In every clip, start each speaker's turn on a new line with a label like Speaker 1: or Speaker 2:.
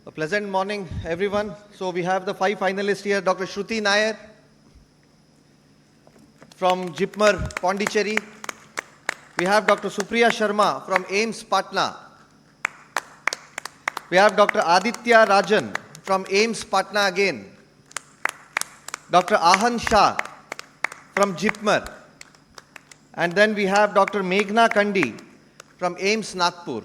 Speaker 1: A pleasant morning, everyone. So we have the 5 finalists here. Dr. Shruti Nair from Jipmer, Pondicherry. We have Dr. Supriya Sharma from AIIMS, Patna. We have Dr. Aditya Rajan from AIIMS, Patna again. Dr. Ahan Shah from Jipmer. And then we have Dr. Meghna Kandi from AIIMS, Nagpur.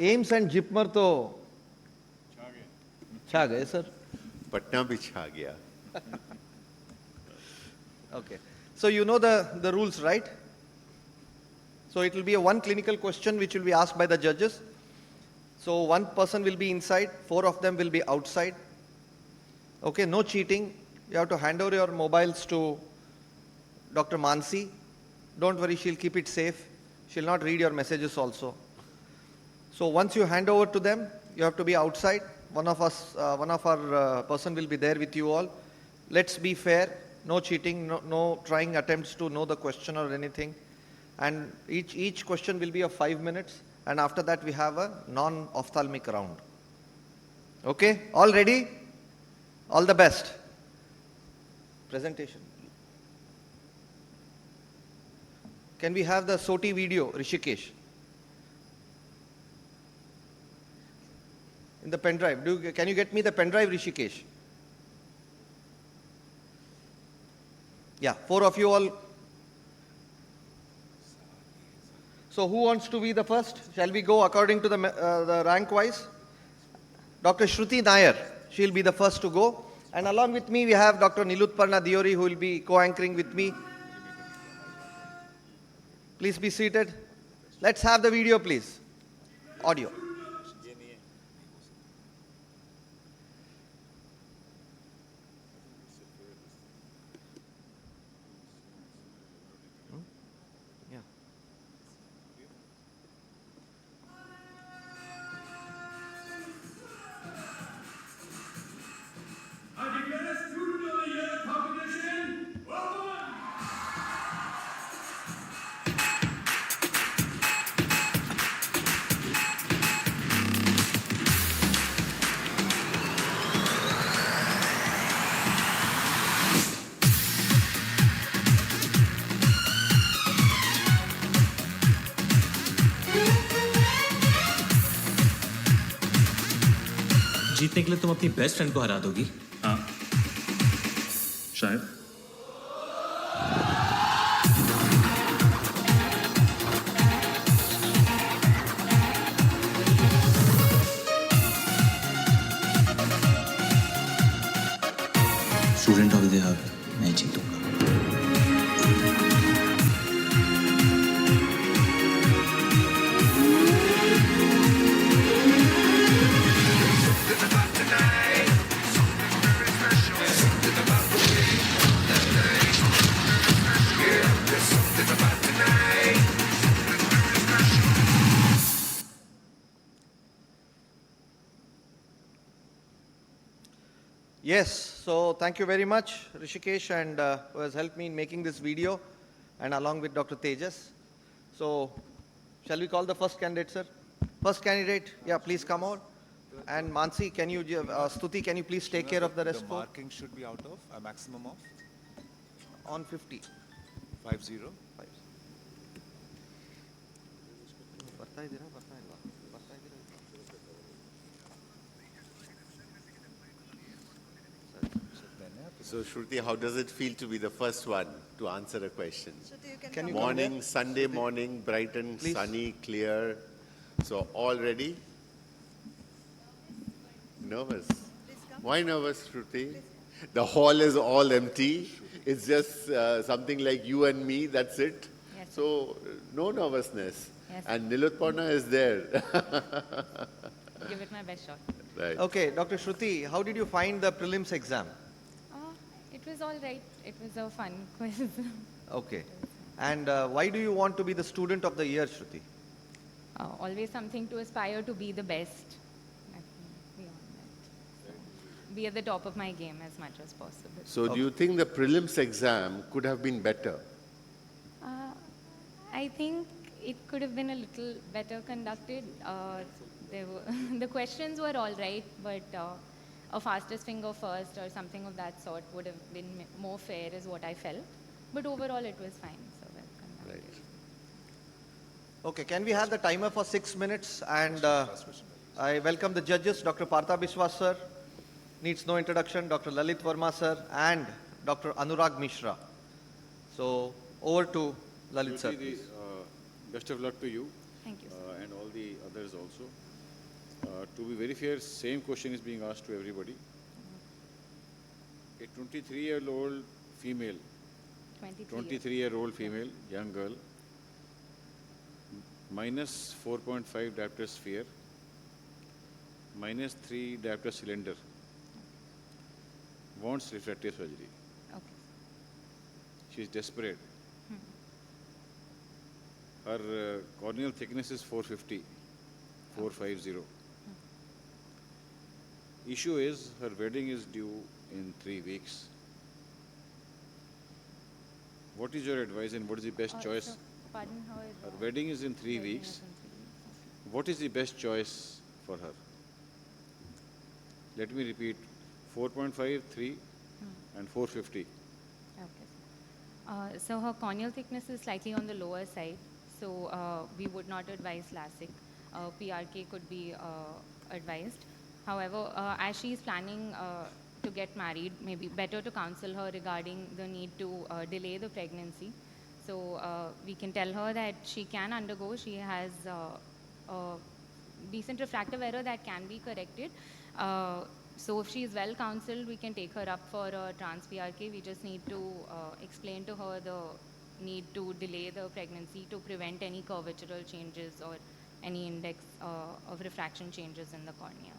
Speaker 1: AIIMS and JIPMER तो छा गए sir.
Speaker 2: Patna भी छा गया.
Speaker 1: Okay, so you know the rules, right? So it will be a one clinical question which will be asked by the judges. So one person will be inside, 4 of them will be outside. Okay, no cheating. You have to hand over your mobiles to Dr. Mansi. Don't worry, she'll keep it safe. She'll not read your messages also. So once you hand over to them, you have to be outside. One of our person will be there with you all. Let's be fair. No cheating, no trying attempts to know the question or anything. And each question will be of 5 minutes. And after that, we have a non-ophthalmic round. Okay? All ready? All the best. Presentation. Can we have the SOTI video, Rishikesh? In the pen drive. Can you get me the pen drive, Rishikesh? Yeah, 4 of you all. So who wants to be the first? Shall we go according to the rank wise? Dr. Shruti Nair, she'll be the first to go. And along with me, we have Dr. Nilutparna Diori, who will be co-anchoring with me. Please be seated. Let's have the video, please. Audio.
Speaker 3: जीतने के लिए तुम अपनी best friend को हरा दोगी?
Speaker 4: हाँ, शायद.
Speaker 3: स्टूडेंट ऑफ द ईयर मैं जीतूंगा.
Speaker 1: Yes, so thank you very much, Rishikesh, and who has helped me in making this video, and along with Dr. Tejas. So, shall we call the first candidate, sir? First candidate, yeah, please come out. And Mansi, can you, Stuti, can you please take care of the rest?
Speaker 5: The marking should be out of a maximum of
Speaker 1: On 50.
Speaker 5: 50.
Speaker 2: So Shruti, how does it feel to be the first one to answer a question?
Speaker 1: Can you
Speaker 2: Morning, Sunday morning, bright and
Speaker 1: Please.
Speaker 2: sunny, clear. So all ready? Nervous? Why nervous, Shruti? The hall is all empty. It's just something like you and me, that's it.
Speaker 6: Yes.
Speaker 2: So no nervousness.
Speaker 6: Yes.
Speaker 2: And Nilutparna is there.
Speaker 6: Give it my best shot.
Speaker 2: Right.
Speaker 1: Okay, Dr. Shruti, how did you find the prelims exam?
Speaker 6: It was all right. It was a fun quiz.
Speaker 1: Okay. And why do you want to be the student of the year, Shruti?
Speaker 6: Always something to aspire to be the best. Nothing beyond that. So, be at the top of my game as much as possible.
Speaker 2: So do you think the prelims exam could have been better?
Speaker 6: I think it could have been a little better conducted. The questions were all right, but a fastest finger first or something of that sort would have been more fair, is what I felt. But overall, it was fine. So well conducted.
Speaker 2: Right.
Speaker 1: Okay, can we have the timer for 6 minutes? And I welcome the judges, Dr. Partha Biswas sir, needs no introduction, Dr. Lalit Verma sir, and Dr. Anurag Mishra. So over to Lalit sir.
Speaker 4: Shruti, best of luck to you
Speaker 6: Thank you, sir.
Speaker 4: and all the others also. To be very fair, same question is being asked to everybody. A 23-year-old female,
Speaker 6: 23 years.
Speaker 4: 23-year-old female, young girl, minus 4.5 diopter sphere, minus 3 diopter cylinder, wants refractive surgery.
Speaker 6: Okay.
Speaker 4: She is desperate. Her corneal thickness is 450, 450. Issue is her wedding is due in 3 weeks. What is your advice and what is the best choice?
Speaker 6: So, pardon, how is
Speaker 4: Her wedding is in 3
Speaker 6: wedding
Speaker 4: weeks.
Speaker 6: is in 3 weeks.
Speaker 4: What is the best choice for her? Let me repeat, 4.5, 3 and 450.
Speaker 6: Okay. So her corneal thickness is slightly on the lower side, so we would not advise LASIK. PRK could be advised. However, as she is planning to get married, maybe better to counsel her regarding the need to delay the pregnancy. So we can tell her that she can undergo, she has a decent refractive error that can be corrected. So if she is well counseled, we can take her up for a trans PRK. We just need to explain to her the need to delay the pregnancy to prevent any curvatural changes or any index of refraction changes in the cornea.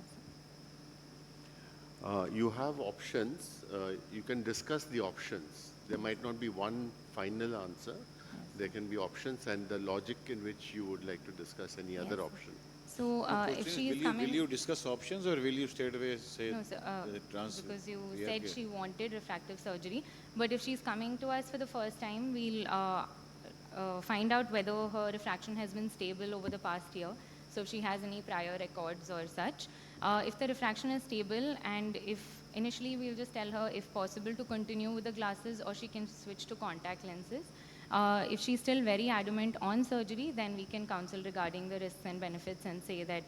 Speaker 2: You have options. You can discuss the options. There might not be one final answer. There can be options and the logic in which you would like to discuss any other
Speaker 6: Yes.
Speaker 2: option.
Speaker 6: So if she is coming,
Speaker 4: Will you discuss options or will you straight away say
Speaker 6: no, sir,
Speaker 4: trans
Speaker 6: because you
Speaker 4: PRK?
Speaker 6: said she wanted refractive surgery, but if she's coming to us for the first time, we'll find out whether her refraction has been stable over the past year. So if she has any prior records or such, if the refraction is stable, and if initially we'll just tell her if possible to continue with the glasses or she can switch to contact lenses. If she's still very adamant on surgery, then we can counsel regarding the risks and benefits and say that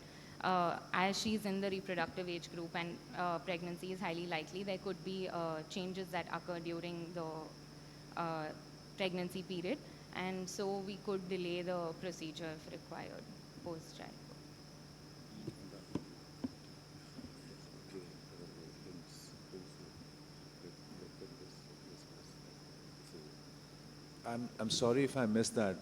Speaker 6: as she's in the reproductive age group and pregnancy is highly likely, there could be changes that occur during the pregnancy period, and so we could delay the procedure if required post-childbirth.
Speaker 5: I'm sorry if I missed that.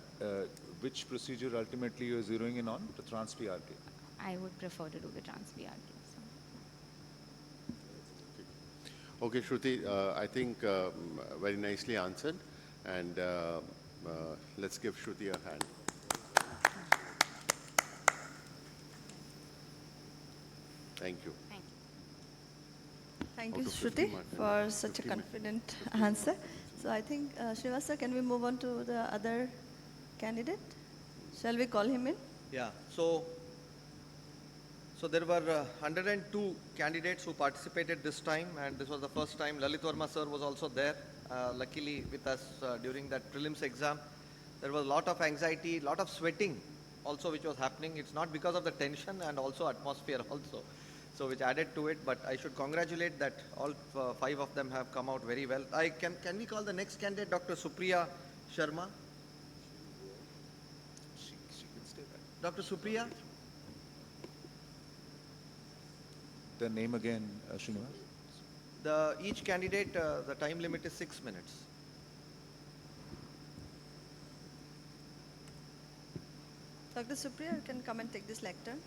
Speaker 5: Which procedure ultimately you're zeroing in on? The trans PRK.
Speaker 6: I would prefer to do the trans PRK. So.
Speaker 2: Okay, Shruti, I think very nicely answered. And let's give Shruti a hand. Thank you.
Speaker 6: Thank you.
Speaker 7: Thank
Speaker 2: Out
Speaker 7: you,
Speaker 2: of 50
Speaker 7: Shruti,
Speaker 2: marks.
Speaker 7: for such a
Speaker 2: 50 minutes.
Speaker 7: confident answer. So I think, Srivastava, can we move on to the other candidate? Shall we call him in?
Speaker 1: Yeah, so there were 102 candidates who participated this time, and this was the first time. Lalit Verma sir was also there, luckily with us during that prelims exam. There was a lot of anxiety, lot of sweating also which was happening. It's not because of the tension, and also atmosphere also, so which added to it. But I should congratulate that all 5 of them have come out very well. Can we call the next candidate Dr. Supriya Sharma?
Speaker 5: She can stay back.
Speaker 1: Dr. Supriya?
Speaker 5: The name again, Srinivas?
Speaker 1: Each candidate, the time limit is 6 minutes.
Speaker 7: Dr. Supriya, you can come and take this lectern.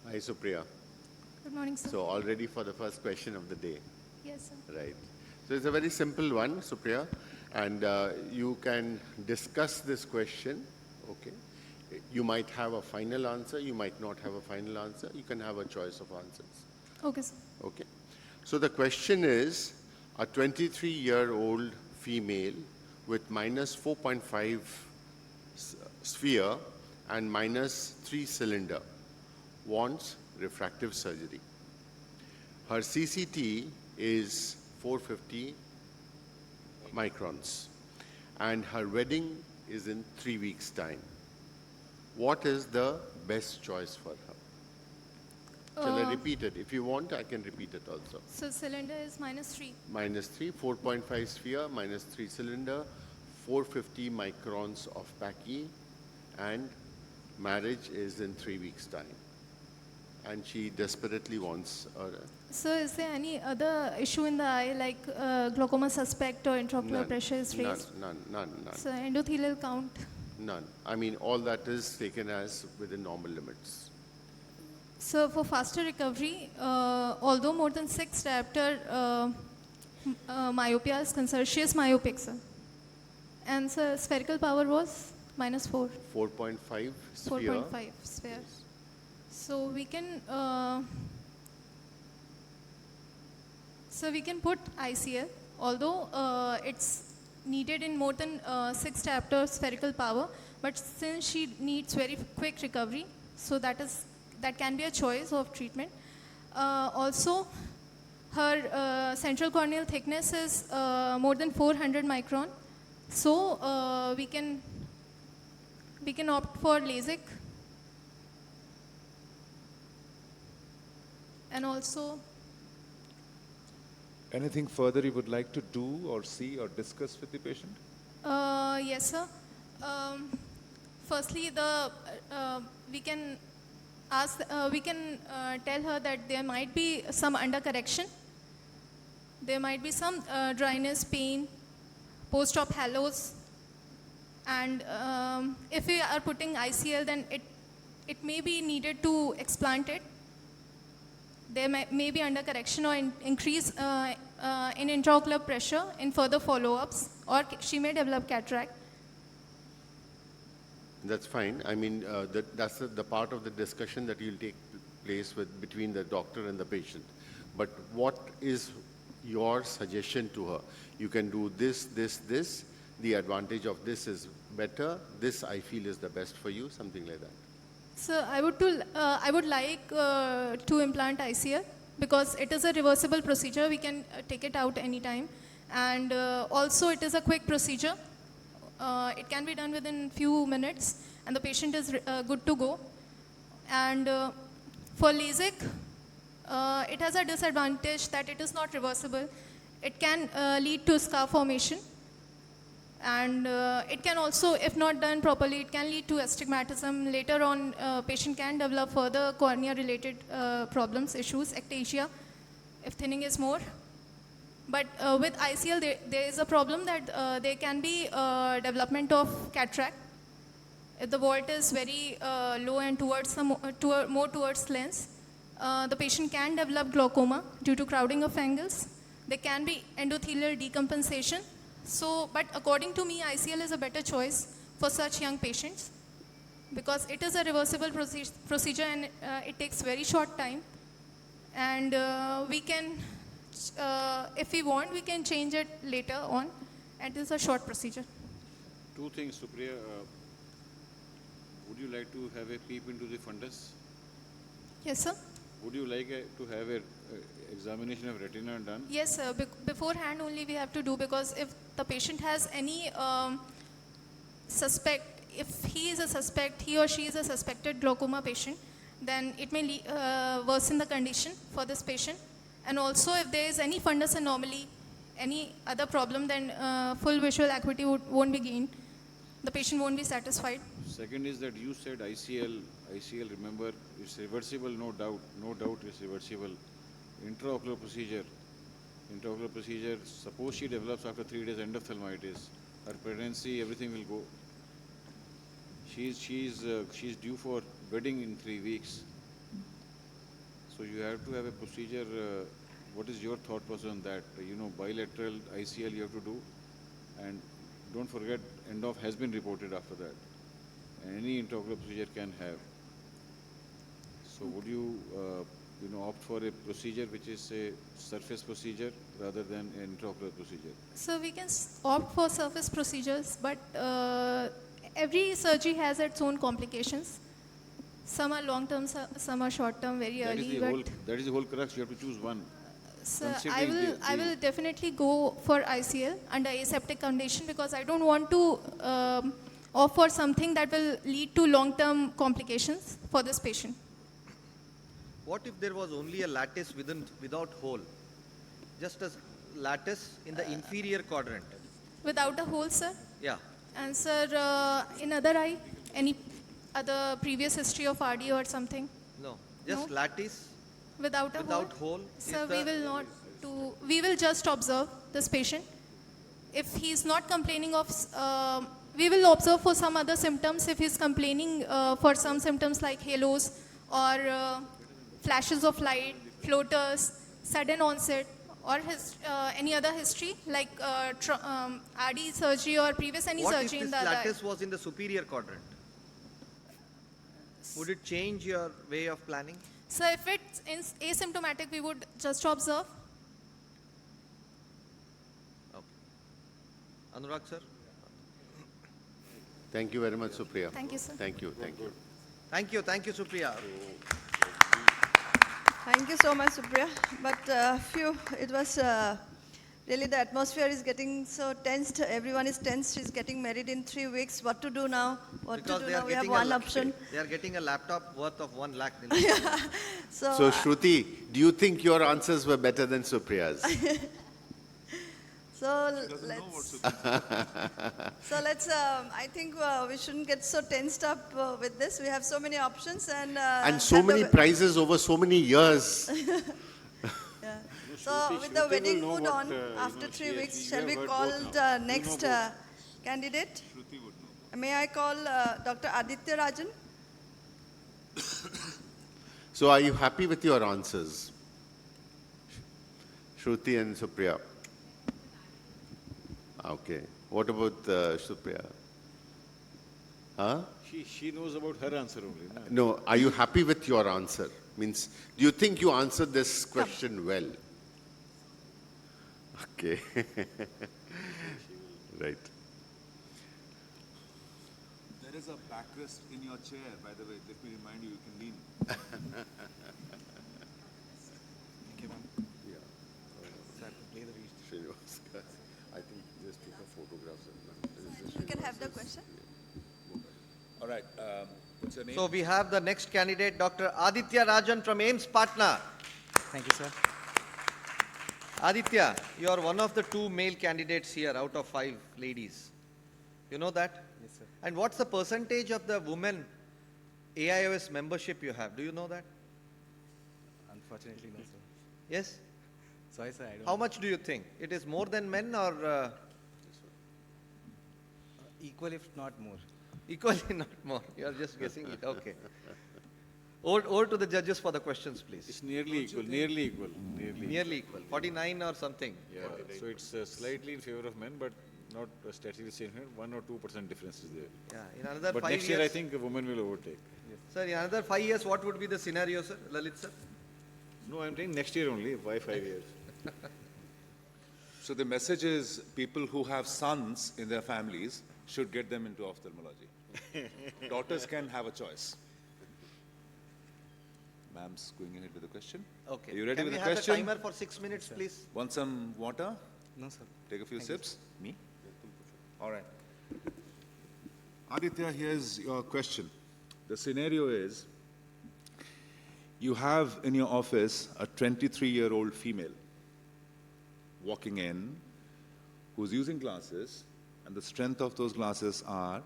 Speaker 2: Hi, Supriya.
Speaker 8: Good morning, sir.
Speaker 2: So all ready for the first question of the day,
Speaker 8: Yes, sir.
Speaker 2: right? So it's a very simple one, Supriya. And you can discuss this question, okay? You might have a final answer, you might not have a final answer, you can have a choice of answers,
Speaker 8: Okay, sir.
Speaker 2: okay? So the question is, a 23-year-old female with minus 4.5 sphere and minus 3 cylinder wants refractive surgery. Her CCT is 450 microns and her wedding is in 3 weeks' time. What is the best choice for her? Shall I repeat it? If you want, I can repeat it also.
Speaker 8: So cylinder is -3.
Speaker 2: Minus 3, 4.5 sphere, minus 3 cylinder, 450 microns of Pachy, and marriage is in 3 weeks' time. And she desperately wants a
Speaker 8: So is there any other issue in the eye like glaucoma suspect or intraocular pressure is raised?
Speaker 2: None.
Speaker 8: So endothelial count?
Speaker 2: None. I mean, all that is taken as within normal limits.
Speaker 8: So for faster recovery, although more than 6 diopter myopia is concerned, she is myopic, sir. And so spherical power was -4,
Speaker 2: 4.5 sphere.
Speaker 8: 4.5 sphere. So we can put ICL, although it's needed in more than 6 diopter spherical power, but since she needs very quick recovery, so that can be a choice of treatment. Also, her central corneal thickness is more than 400 micron, so we can opt for LASIK. And also,
Speaker 5: Anything further you would like to do or see or discuss with the patient?
Speaker 8: yes, sir. Firstly, we can tell her that there might be some undercorrection. There might be some dryness, pain, post-op halos, and if we are putting ICL, then it may be needed to explant it. There may be undercorrection or increase in intraocular pressure in further follow-ups, or she may develop cataract.
Speaker 2: That's fine. I mean, that's the part of the discussion that will take place between the doctor and the patient. But what is your suggestion to her? You can do this, this, this. The advantage of this is better. This, I feel, is the best for you, something like that.
Speaker 8: So I would like to implant ICL because it is a reversible procedure. We can take it out anytime, and also it is a quick procedure. It can be done within few minutes, and the patient is good to go. And for LASIK, it has a disadvantage that it is not reversible. It can lead to scar formation. And it can also, if not done properly, it can lead to astigmatism. Later on, patient can develop further cornea-related problems, issues, ectasia, if thinning is more. But with ICL, there is a problem that there can be development of cataract. If the vault is very low and more towards lens, the patient can develop glaucoma due to crowding of angles. There can be endothelial decompensation. So, but according to me, ICL is a better choice for such young patients because it is a reversible procedure and it takes very short time. And we can, if we want, we can change it later on. And it is a short procedure.
Speaker 4: Two things, Supriya. Would you like to have a peep into the fundus?
Speaker 8: Yes, sir.
Speaker 4: Would you like to have a examination of retina done?
Speaker 8: Yes, sir. Beforehand only we have to do because if the patient has any suspect, if he or she is a suspected glaucoma patient, then it may worsen the condition for this patient. And also if there is any fundus anomaly, any other problem, then full visual acuity won't be gained. The patient won't be satisfied.
Speaker 4: Second is that you said ICL, remember, it's reversible, no doubt it's reversible. Intraocular procedure, suppose she develops after 3 days endophthalmitis, her pregnancy, everything will go. She's due for wedding in 3 weeks. So you have to have a procedure. What is your thought process on that? Bilateral ICL you have to do, And don't forget, end-off has been reported after that. Any intraocular procedure can have. So would you, opt for a procedure which is a surface procedure rather than an intraocular procedure?
Speaker 8: So we can opt for surface procedures, but every surgery has its own complications. Some are long-term, some are short-term, very
Speaker 4: That is
Speaker 8: early.
Speaker 4: the whole, that is the whole crux. You have to choose one.
Speaker 8: So
Speaker 4: Considering
Speaker 8: I will definitely go for ICL under aseptic condition because I don't want to opt for something that will lead to long-term complications for this patient.
Speaker 1: What if there was only a lattice without hole? Just a lattice in the inferior quadrant.
Speaker 8: Without a hole, sir?
Speaker 1: Yeah.
Speaker 8: And sir, in other eye, any other previous history of RD or something?
Speaker 1: No. Just
Speaker 8: No?
Speaker 1: lattice
Speaker 8: Without a
Speaker 1: without
Speaker 8: hole?
Speaker 1: hole. is
Speaker 8: Sir,
Speaker 1: the-
Speaker 8: we will not do, we will just observe this patient. If he's not complaining of, we will observe for some other symptoms. If he's complaining for some symptoms like halos or flashes of light, floaters, sudden onset, or his, any other history like RD surgery or previous any
Speaker 1: What if
Speaker 8: surgery in
Speaker 1: this
Speaker 8: the other eye.
Speaker 1: lattice was in the superior quadrant? Would it change your way of planning?
Speaker 8: So if it's asymptomatic, we would just observe.
Speaker 1: Okay. Anurag sir?
Speaker 2: Thank you very much, Supriya.
Speaker 8: Thank you, sir.
Speaker 2: Thank you, thank you.
Speaker 1: Thank you, Supriya.
Speaker 7: Thank you so much, Supriya. But it was really the atmosphere is getting so tensed. Everyone is tense. She's getting married in 3 weeks. What to do now? What
Speaker 1: Because
Speaker 7: to do
Speaker 1: they
Speaker 7: now?
Speaker 1: are
Speaker 7: We have
Speaker 1: getting
Speaker 7: one option.
Speaker 1: They are getting a laptop worth of 1 lakh.
Speaker 2: So, Shruti, do you think your answers were better than Supriya's?
Speaker 7: Let's. I think we shouldn't get so tensed up with this. We have so many options and.
Speaker 2: And so
Speaker 7: have the
Speaker 2: many
Speaker 7: we-
Speaker 2: prizes over so many years.
Speaker 7: Yeah. So with the wedding mood on, after 3 weeks, shall we call the next candidate? May I call Dr. Aditya Rajan?
Speaker 2: So are you happy with your answers? Shruti and Supriya. Okay. What about Supriya? Huh?
Speaker 4: She knows about her answer only. No?
Speaker 2: No, are you happy with your answer? Means, do you think you answered this question well? Okay. Right.
Speaker 5: There is a backrest in your chair, by the way. Let me remind you, you can lean.
Speaker 2: Srinivas, I think just take a photograph.
Speaker 7: You can have the question.
Speaker 5: All right. What's your name?
Speaker 1: So we have the next candidate, Dr. Aditya Rajan from AIIMS Patna.
Speaker 9: Thank you, sir.
Speaker 1: Aditya, you are one of the 2 male candidates here out of 5 ladies. You know that?
Speaker 9: Yes, sir.
Speaker 1: And what's the percentage of the women AIOS membership you have? Do you know that?
Speaker 9: Unfortunately, no, sir.
Speaker 1: Yes?
Speaker 9: Sorry, sir, I don't
Speaker 1: How much do you think? It is more than men or
Speaker 9: equal, if not more.
Speaker 1: equally not more? You are just guessing it. Okay. Over to the judges for the questions, please.
Speaker 4: It's nearly equal, nearly equal, nearly.
Speaker 1: Nearly equal. 49 or something.
Speaker 4: Yeah, so it's slightly in favor of men, but not statistically same here. 1 or 2% difference is there.
Speaker 1: Yeah. In another
Speaker 4: But
Speaker 1: 5
Speaker 4: next
Speaker 1: years.
Speaker 4: year, I think a woman will overtake.
Speaker 1: Sir, in another 5 years, what would be the scenario, sir? Lalit sir?
Speaker 4: No, I'm saying next year only. Why 5 years?
Speaker 5: So the message is people who have sons in their families should get them into ophthalmology. Daughters can have a choice. Ma'am's going ahead with the question.
Speaker 1: Okay.
Speaker 5: Are you ready
Speaker 1: Can
Speaker 5: with
Speaker 1: we
Speaker 5: the
Speaker 1: have
Speaker 5: question?
Speaker 1: the timer for 6 minutes, please?
Speaker 5: Want some water?
Speaker 9: No, sir.
Speaker 5: Take a few
Speaker 9: Thank you,
Speaker 5: sips? Me? All right. Aditya, here's your question. The scenario is, you have in your office a 23-year-old female walking in who's using glasses, and the strength of those glasses are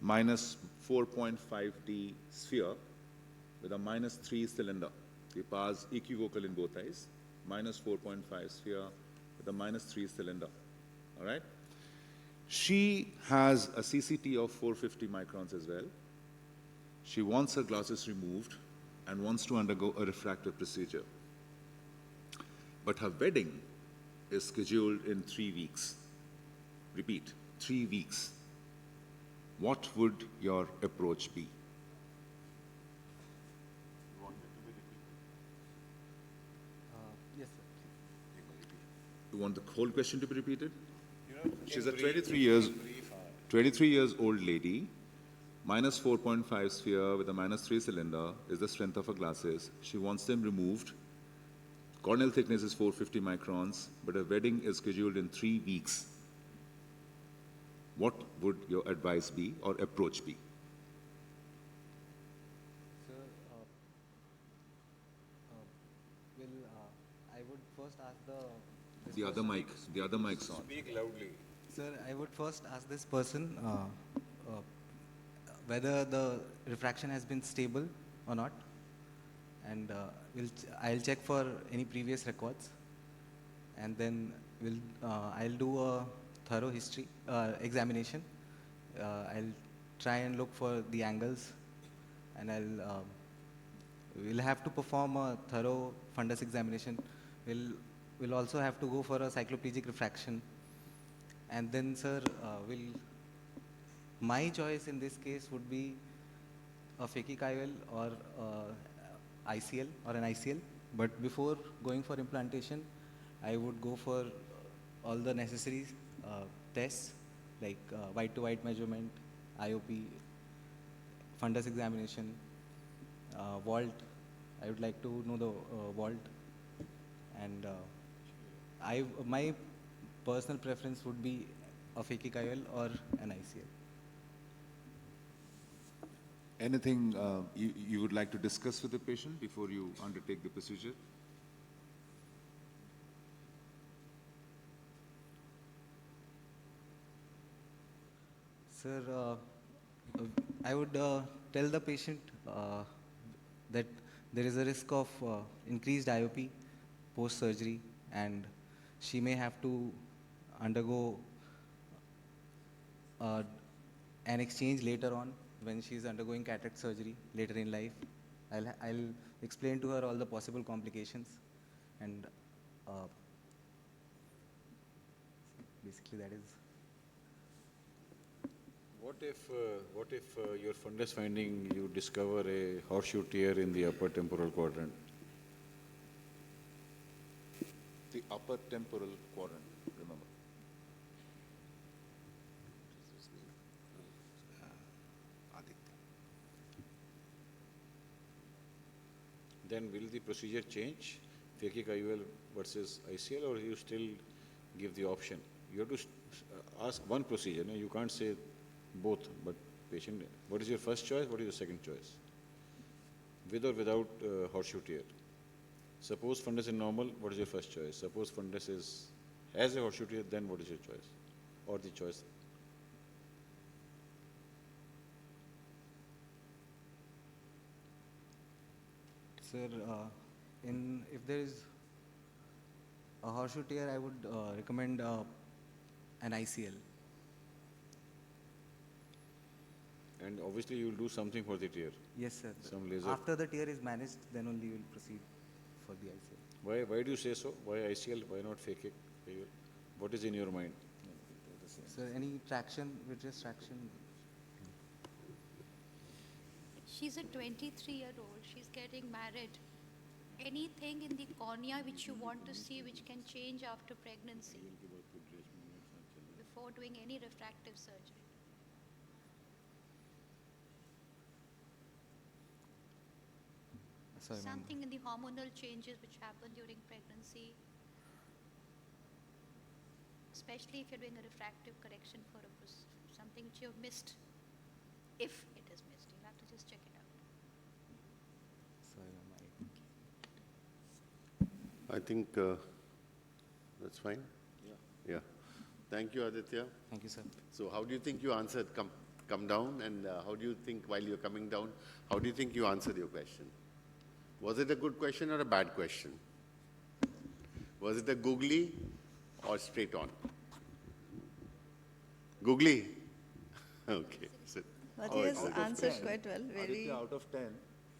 Speaker 5: minus 4.5D sphere with a minus 3 cylinder. The powers equivocal in both eyes, minus 4.5 sphere with a minus 3 cylinder. All right? She has a CCT of 450 microns as well. She wants her glasses removed and wants to undergo a refractive procedure. But her wedding is scheduled in 3 weeks. repeat, 3 weeks, what would your approach be?
Speaker 9: Yes, sir.
Speaker 5: You want the whole question to be repeated? She's a 23 years old lady, minus 4.5 sphere with a minus 3 cylinder is the strength of her glasses. She wants them removed. Corneal thickness is 450 microns, but her wedding is scheduled in 3 weeks. What would your advice be or approach be?
Speaker 9: Sir, I would first ask
Speaker 5: The other mic's on.
Speaker 4: Speak loudly.
Speaker 9: Sir, I would first ask this person whether the refraction has been stable or not, and I'll check for any previous records, and then I'll do a thorough history examination. I'll try and look for the angles, and we'll have to perform a thorough fundus examination. We'll also have to go for a cycloplegic refraction, and then, sir, my choice in this case would be a phakic IOL or ICL or an ICL. But before going for implantation, I would go for all the necessary tests like white to white measurement, IOP, fundus examination, vault. I would like to know the vault, and my personal preference would be a phakic IOL or an ICL.
Speaker 5: Anything you would like to discuss with the patient before you undertake the procedure?
Speaker 9: Sir, I would tell the patient that there is a risk of increased IOP post-surgery, and she may have to undergo an exchange later on when she is undergoing cataract surgery later in life. I'll explain to her all the possible complications, and basically that is.
Speaker 4: What if your fundus finding you discover a horseshoe tear in the upper temporal quadrant?
Speaker 5: The upper temporal quadrant, remember.
Speaker 4: Then will the procedure change, phakic IOL versus ICL, or you still give the option? You have to ask one procedure. No? You can't say both, but patient, what is your first choice, what is your second choice? With or without horseshoe tear? Suppose fundus is normal, what is your first choice? Suppose fundus has a horseshoe tear, then what is your choice? Or the choice?
Speaker 9: Sir, if there is a horseshoe tear, I would recommend an ICL.
Speaker 4: And obviously you will do something for the tear.
Speaker 9: Yes, sir.
Speaker 4: Some laser.
Speaker 9: After the tear is managed, then only you will proceed for the ICL.
Speaker 4: Why do you say so? Why ICL? Why not phakic IOL? What is in your mind?
Speaker 9: Sir, any traction, vitreous traction?
Speaker 10: She's a 23-year-old. She's getting married. Anything in the cornea which you want to see which can change after pregnancy before doing any refractive surgery?
Speaker 9: Sorry, ma'am.
Speaker 10: Something in the hormonal changes which happen during pregnancy, especially if you're doing a refractive correction for something which you've missed. If it is missed, you have to just check it out.
Speaker 9: Sorry, ma'am.
Speaker 2: I think that's fine. Yeah. Thank you, Aditya.
Speaker 9: Thank you, sir.
Speaker 2: So how do you think you answered? Come down, and how do you think while you're coming down, how do you think you answered your question? Was it a good question or a bad question? Was it a googly or straight on? Googly? Okay. So,
Speaker 7: But
Speaker 2: how
Speaker 7: he has
Speaker 2: exactly?
Speaker 7: answered quite well, very
Speaker 5: Aditya, out of 10,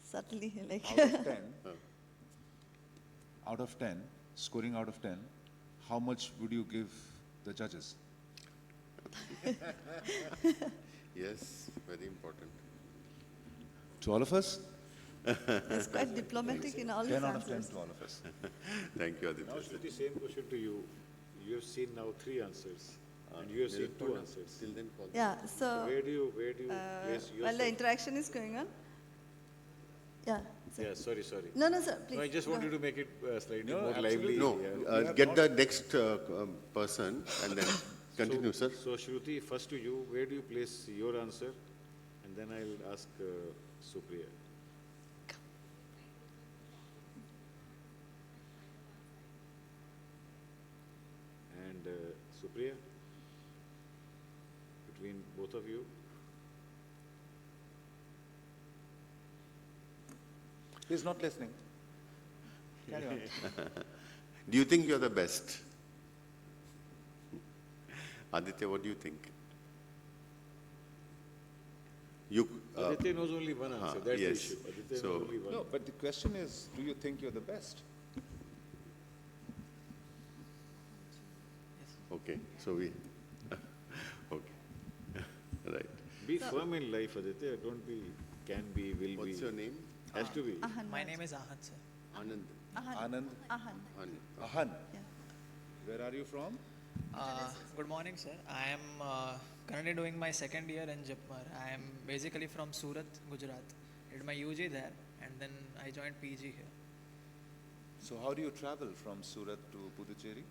Speaker 7: subtly. Like
Speaker 5: out of 10, scoring out of 10, how much would you give the judges?
Speaker 2: Yes, very important.
Speaker 5: To all of us?
Speaker 7: He's quite diplomatic in all his
Speaker 5: 10 out of 10
Speaker 7: answers.
Speaker 5: to all of us.
Speaker 2: Thank you, Aditya.
Speaker 4: Now, Shruti, same question to you. You have seen now 3 answers, and you have seen 2 answers.
Speaker 2: Till then, call.
Speaker 7: Yeah,
Speaker 4: So
Speaker 7: so
Speaker 4: where do you place
Speaker 7: while the
Speaker 4: yourself?
Speaker 7: interaction is going on. Yeah. So,
Speaker 4: Yeah, sorry.
Speaker 7: no, no, sir, please.
Speaker 4: No, I just
Speaker 7: go
Speaker 4: wanted
Speaker 7: ahead.
Speaker 4: to make it slightly
Speaker 5: No,
Speaker 4: more
Speaker 5: absolutely.
Speaker 4: lively.
Speaker 2: No,
Speaker 4: yeah.
Speaker 2: get the next person and then continue, sir.
Speaker 4: So, Shruti, first to you, where do you place your answer? And then I'll ask Supriya. And Supriya, between both of you,
Speaker 5: He's not listening. Carry on.
Speaker 2: Do you think you're the best? Aditya, what do you think? You,
Speaker 4: Aditya knows only one answer. That's
Speaker 2: yes.
Speaker 4: the issue. Aditya
Speaker 2: So-
Speaker 4: knows only one.
Speaker 5: No, but the question is, do you think you're the best?
Speaker 2: okay, so we, okay, right.
Speaker 4: Be firm in life, Aditya. Don't be, can be, will be.
Speaker 2: What's your name?
Speaker 4: Has to be.
Speaker 7: Ahan,
Speaker 11: My name is Ahad, sir.
Speaker 2: Anand.
Speaker 5: Anand?
Speaker 7: Ahan.
Speaker 2: Anand.
Speaker 5: Ahan.
Speaker 7: Yeah.
Speaker 5: Where are you from?
Speaker 11: Good morning, sir. I am currently doing my second year in Jipmar. I am basically from Surat, Gujarat. Did my UG there, and then I joined PG here.
Speaker 5: So how do you travel from Surat to Puducherry?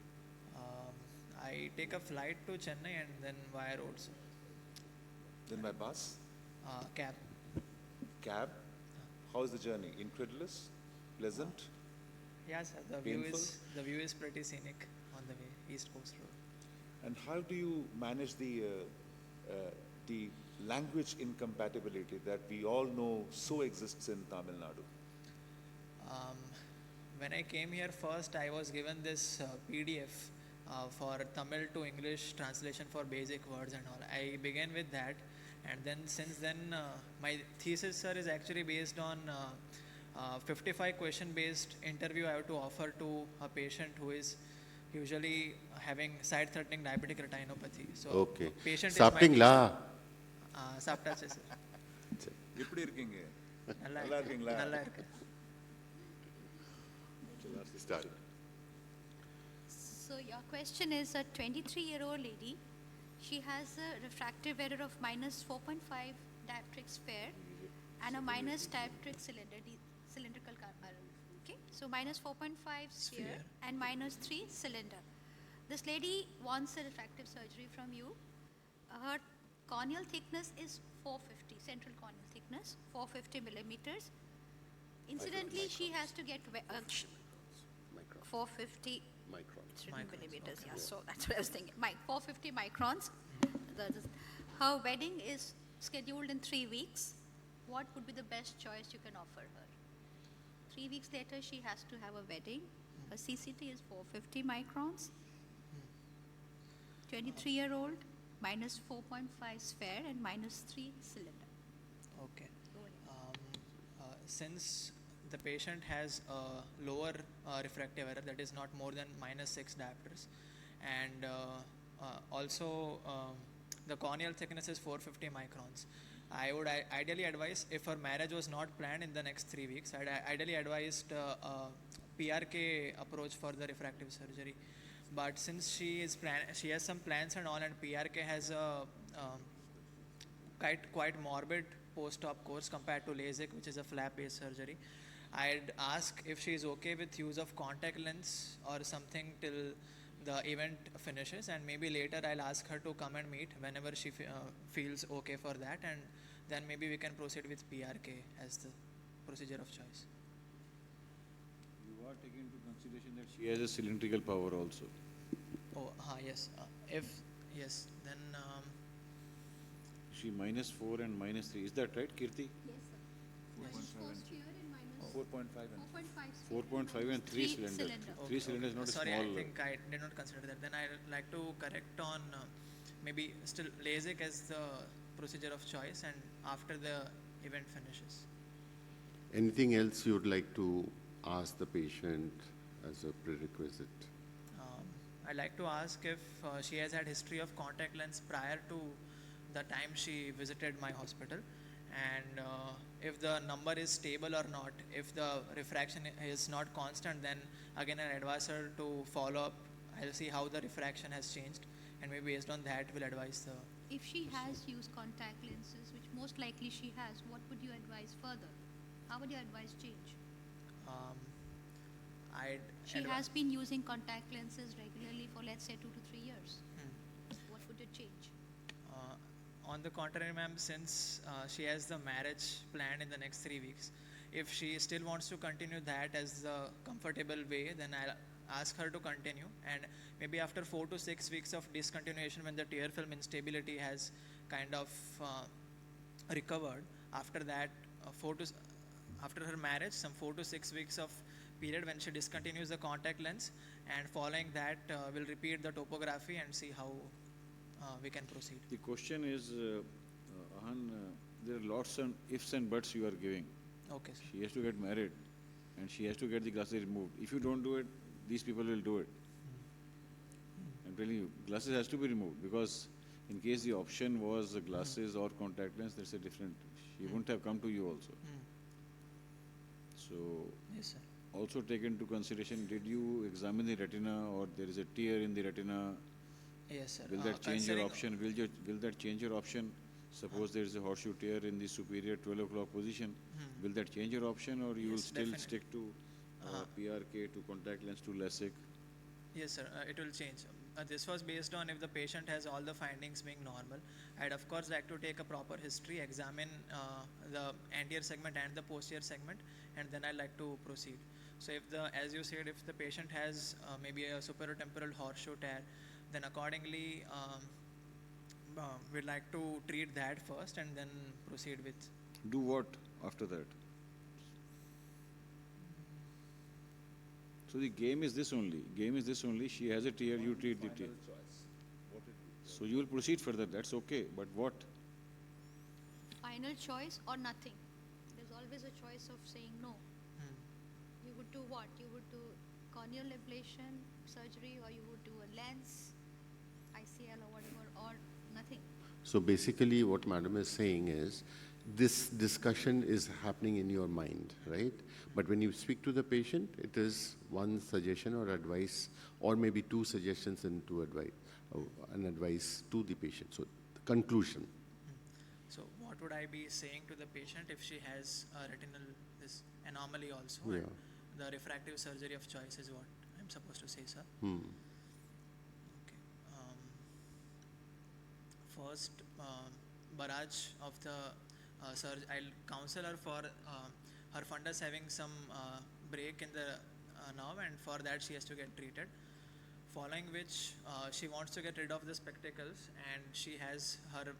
Speaker 11: I take a flight to Chennai and then via road, sir.
Speaker 5: Then by bus?
Speaker 11: Cab.
Speaker 5: Cab? How's the journey? Incredulous? Pleasant?
Speaker 11: Yeah, sir.
Speaker 5: Painful?
Speaker 11: The view is pretty scenic on the way, East Coast Road.
Speaker 5: And how do you manage the language incompatibility that we all know so exists in Tamil Nadu?
Speaker 11: When I came here first, I was given this PDF for Tamil to English translation for basic words and all. I began with that, and then since then, my thesis, sir, is actually based on 55 question based interview I have to offer to a patient who is usually having side threatening diabetic retinopathy. So
Speaker 2: Okay.
Speaker 11: patient
Speaker 2: சாப்பிட்டீங்களா?
Speaker 11: சாப்பிட்டாச்சு sir.
Speaker 5: எப்படி இருக்கீங்க?
Speaker 11: நல்லா
Speaker 5: நல்லா
Speaker 11: இருக்கு.
Speaker 5: இருக்கீங்களா?
Speaker 11: நல்லா இருக்கு.
Speaker 2: Start.
Speaker 10: So your question is a 23-year-old lady. She has a refractive error of minus 4.5 dioptric sphere and a minus dioptric cylindrical okay? So minus 4.5 sphere and minus 3 cylinder. This lady wants a refractive surgery from you. Her corneal thickness is 450, central corneal thickness, 450 millimeters. Incidentally, she has to get 450 millimeters, yeah, so that's what I was thinking. 450 microns. Her wedding is scheduled in 3 weeks. What would be the best choice you can offer her? 3 weeks later, she has to have a wedding. Her CCT is 450 microns. 23-year-old, minus 4.5 sphere and minus 3 cylinder.
Speaker 11: Okay. Since the patient has a lower refractive error, that is not more than minus 6 diopters, and also the corneal thickness is 450 microns. I would ideally advise, if her marriage was not planned in the next 3 weeks, I'd ideally advised a PRK approach for the refractive surgery. But since she has some plans and all, and PRK has a quite morbid post-op course compared to LASIK, which is a flap-based surgery, I'd ask if she is okay with use of contact lens or something till the event finishes, and maybe later I'll ask her to come and meet whenever she feels okay for that, and then maybe we can proceed with PRK as the procedure of choice.
Speaker 4: You are taking into consideration that she has a cylindrical power also.
Speaker 11: Oh, yes. Yes, then
Speaker 4: She minus 4 and minus 3. Is that right, Kirti?
Speaker 10: Yes, sir. Minus 4 sphere and minus
Speaker 5: 4.5 and
Speaker 10: 4.5 sphere.
Speaker 4: 4.5 and 3 cylinder.
Speaker 10: cylinder.
Speaker 4: 3 cylinder is not
Speaker 11: sorry,
Speaker 4: a small.
Speaker 11: I think I did not consider that. Then I'd like to correct on maybe still LASIK as the procedure of choice, and after the event finishes.
Speaker 2: Anything else you'd like to ask the patient as a prerequisite?
Speaker 11: I'd like to ask if she has had history of contact lens prior to the time she visited my hospital, and if the number is stable or not. If the refraction is not constant, then again I advise her to follow up. I'll see how the refraction has changed, and maybe based on that we'll advise the.
Speaker 10: If she has used contact lenses, which most likely she has, what would you advise further? How would your advice change?
Speaker 11: Um, I'd
Speaker 10: She
Speaker 11: advi-
Speaker 10: has been using contact lenses regularly for, let's say, 2 to 3 years.
Speaker 11: Hmm.
Speaker 10: What would you change?
Speaker 11: On the contrary, ma'am, since she has the marriage planned in the next 3 weeks, if she still wants to continue that as the comfortable way, then I'll ask her to continue. And maybe after 4 to 6 weeks of discontinuation, when the tear film instability has kind of recovered, after that, after her marriage, some 4 to 6 weeks of period when she discontinues the contact lens, and following that, we'll repeat the topography and see how we can proceed.
Speaker 4: The question is, Ahan, there are lots of ifs and buts you are giving.
Speaker 11: Okay, sir.
Speaker 4: She has to get married and she has to get the glasses removed. If you don't do it, these people will do it. I'm telling you, glasses has to be removed, because in case the option was glasses or contact lens, there's a different. She wouldn't have come to you also. So
Speaker 11: Yes, sir.
Speaker 4: also take into consideration, did you examine the retina, or there is a tear in the retina?
Speaker 11: Yes, sir.
Speaker 4: Will that change your
Speaker 11: Considering-
Speaker 4: option? Will that change your option? Suppose there is a horseshoe tear in the superior 12 o'clock position. Will that change your option, or you will
Speaker 11: Yes,
Speaker 4: still
Speaker 11: definitely.
Speaker 4: stick to PRK, to contact lens, to LASIK?
Speaker 11: Yes, sir. It will change. This was based on if the patient has all the findings being normal. I'd of course like to take a proper history, examine the anterior segment and the posterior segment, and then I'd like to proceed. So if as you said, if the patient has maybe a superior temporal horseshoe tear, then accordingly we'd like to treat that first and then proceed with.
Speaker 4: Do what after that? So the game is this only. She has a tear, you treat the tear. So you will proceed further. That's okay. But what?
Speaker 10: Final choice or nothing? There's always a choice of saying no. You would do what? You would do corneal ablation surgery, or you would do a lens, ICL or whatever, or nothing.
Speaker 2: So basically what madam is saying is, this discussion is happening in your mind, right? But when you speak to the patient, it is one suggestion or advice, or maybe two suggestions and two advice, an advice to the patient. So the conclusion.
Speaker 11: So what would I be saying to the patient if she has a retinal this anomaly also?
Speaker 2: Yeah.
Speaker 11: And the refractive surgery of choice is what I'm supposed to say, sir. Okay. First, barrage of the surgery. I'll counsel her for her fundus having some break in the nerve, and for that she has to get treated. Following which, she wants to get rid of the spectacles, and she has her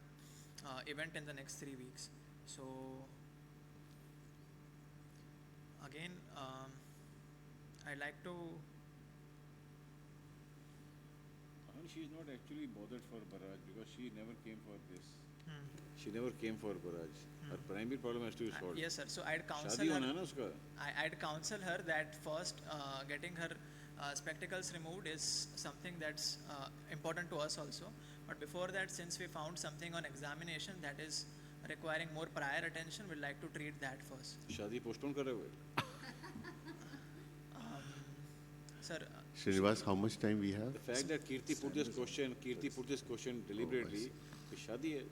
Speaker 11: event in the next 3 weeks. So again, I'd like to.
Speaker 4: She is not actually bothered for barrage, because she never came for this. She never came for barrage. Her primary problem has to be solved.
Speaker 11: Yes, sir. So I'd counsel
Speaker 4: शादी
Speaker 11: her.
Speaker 4: होना है ना उसका?
Speaker 11: I'd counsel her that first, getting her spectacles removed is something that's important to us also. But before that, since we found something on examination that is requiring more prior attention, we'd like to treat that first.
Speaker 4: शादी postpone करे हुए.
Speaker 11: Sir,
Speaker 2: Srinivas, how much time we have?
Speaker 4: The fact that Kirti put this question deliberately, कि शादी है,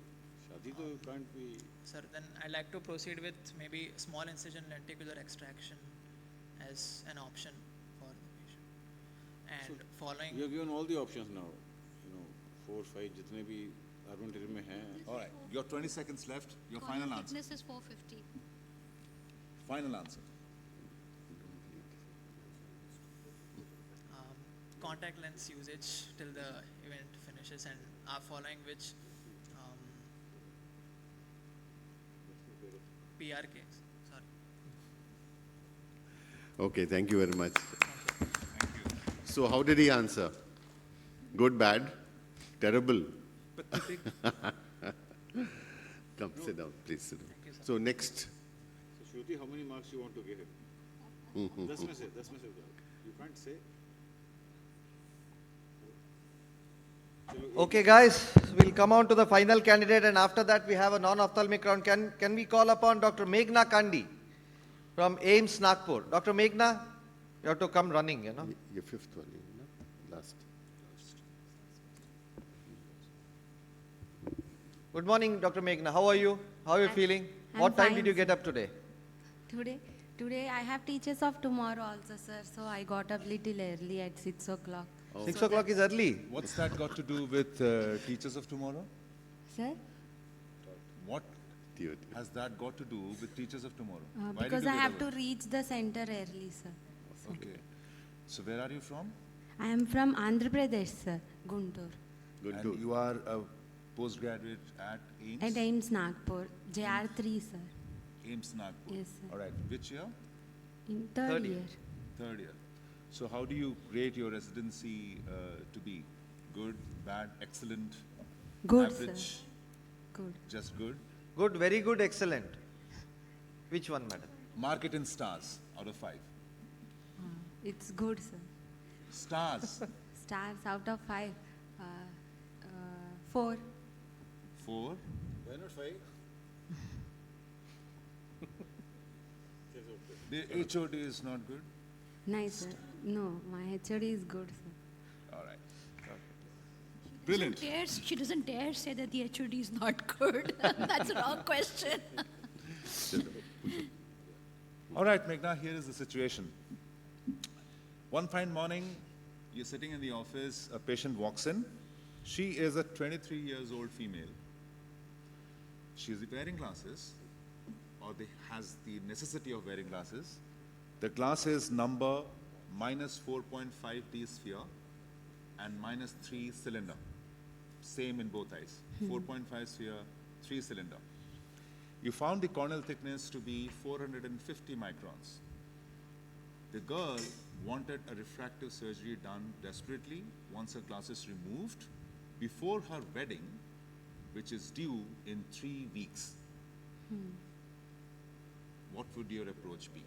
Speaker 4: शादी तो can't be.
Speaker 11: sir, then I'd like to proceed with maybe small incision lenticular extraction as an option for the patient. And following.
Speaker 4: You have given all the options now. 4, 5 जितने भी armamentarium में हैं.
Speaker 5: All right, your 20 seconds left. Your final
Speaker 10: Corneal
Speaker 5: answer.
Speaker 10: thickness is 450.
Speaker 5: Final answer.
Speaker 11: Contact lens usage till the event finishes, and following which PRK. Sorry.
Speaker 2: Okay, thank you very much. So how did he answer? Good, bad, terrible? Come, sit down, please sit down. So next.
Speaker 4: So Shruti, how many marks you want to give him? 10 में से 10 You can't say.
Speaker 1: Okay, guys, we'll come on to the final candidate, and after that we have a non-ophthalmic round. Can we call upon Dr. Meghna Kandi from AIMS Nagpur? Dr. Meghna, you have to come running,
Speaker 2: Your fifth one, last.
Speaker 1: Good morning, Dr. Meghna. How are you? How are you feeling?
Speaker 12: I'm
Speaker 1: What time
Speaker 12: fine,
Speaker 1: did you get
Speaker 12: sir.
Speaker 1: up today?
Speaker 12: Today I have teachers of tomorrow also, sir. So I got up little early at 6 o'clock.
Speaker 1: 6 o'clock is early.
Speaker 5: What's that got to do with Teachers of Tomorrow?
Speaker 12: Sir,
Speaker 5: What has that got to do with Teachers of Tomorrow? Why did
Speaker 12: because
Speaker 5: you
Speaker 12: I
Speaker 5: get
Speaker 12: have
Speaker 5: up
Speaker 12: to
Speaker 5: early?
Speaker 12: reach the center early, sir.
Speaker 5: Okay. So where are you from?
Speaker 12: I am from Andhra Pradesh, sir, Guntur.
Speaker 5: And you are a postgraduate at AIMS?
Speaker 12: At AIMS Nagpur, JR3, sir.
Speaker 5: AIMS Nagpur.
Speaker 12: Yes, sir.
Speaker 5: All right. Which year?
Speaker 12: In third year.
Speaker 5: Third year. So how do you rate your residency to be? Good, bad, excellent,
Speaker 12: Good, sir.
Speaker 5: average,
Speaker 12: Good.
Speaker 5: just good?
Speaker 1: Good, very good, excellent. Which one, madam?
Speaker 5: Mark it in stars out of 5.
Speaker 12: It's good, sir.
Speaker 5: Stars.
Speaker 12: Stars out of 5. 4.
Speaker 5: 4.
Speaker 4: Why not 5?
Speaker 5: The HOD is not good?
Speaker 12: Nice, sir. No, my HOD is good, sir.
Speaker 5: All right. Brilliant.
Speaker 10: She doesn't dare say that the HOD is not good. That's a wrong question.
Speaker 5: All right, Meghna, here is the situation. One fine morning, you're sitting in the office, a patient walks in. She is a 23 years old female. She's wearing glasses, or has the necessity of wearing glasses. The glasses number minus 4.5 D sphere and minus 3 cylinder. Same in both eyes. 4.5 sphere, 3 cylinder. You found the corneal thickness to be 450 microns. The girl wanted a refractive surgery done desperately once her glasses removed before her wedding, which is due in 3 weeks. What would your approach be?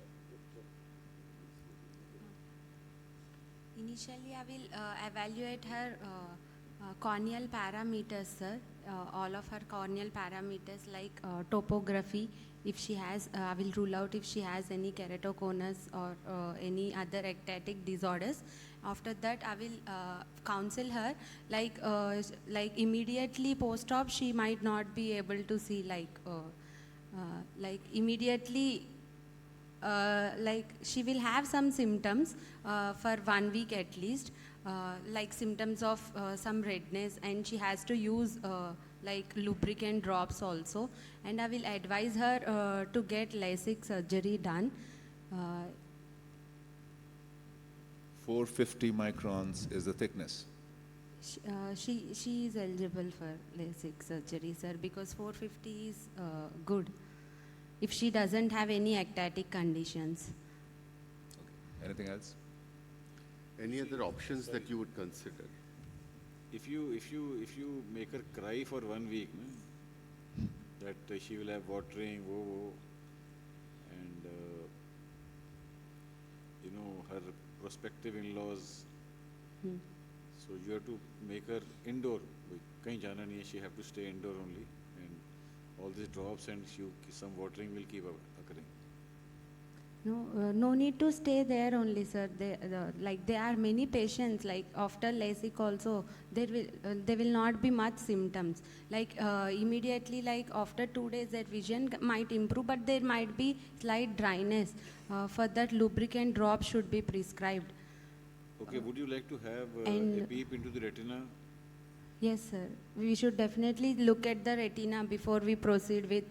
Speaker 12: Initially, I will evaluate her corneal parameters, sir. All of her corneal parameters like topography. If she has, I will rule out if she has any keratoconus or any other ectatic disorders. After that, I will counsel her. Like immediately post-op, she might not be able to see like immediately. Like she will have some symptoms for 1 week at least, like symptoms of some redness, and she has to use like lubricant drops also. And I will advise her to get LASIK surgery done.
Speaker 5: 450 microns is the thickness.
Speaker 12: She is eligible for LASIK surgery, sir, because 450 is good if she doesn't have any ectatic conditions.
Speaker 5: Okay. Anything else?
Speaker 2: Any other options that you would consider?
Speaker 4: If you make her cry for 1 week, no? That she will have watering, and her prospective in-laws. So you have to make her indoor. Kahin jana nahi hai, she have to stay indoor only, and all these drops and some watering will keep occurring.
Speaker 12: No need to stay there only, sir. There are many patients, like after LASIK also, there will not be much symptoms. Like immediately, like after 2 days, their vision might improve, but there might be slight dryness. For that, lubricant drop should be prescribed.
Speaker 4: Okay, would you like to have
Speaker 12: and-
Speaker 4: a peep into the retina?
Speaker 12: Yes, sir. We should definitely look at the retina before we proceed with,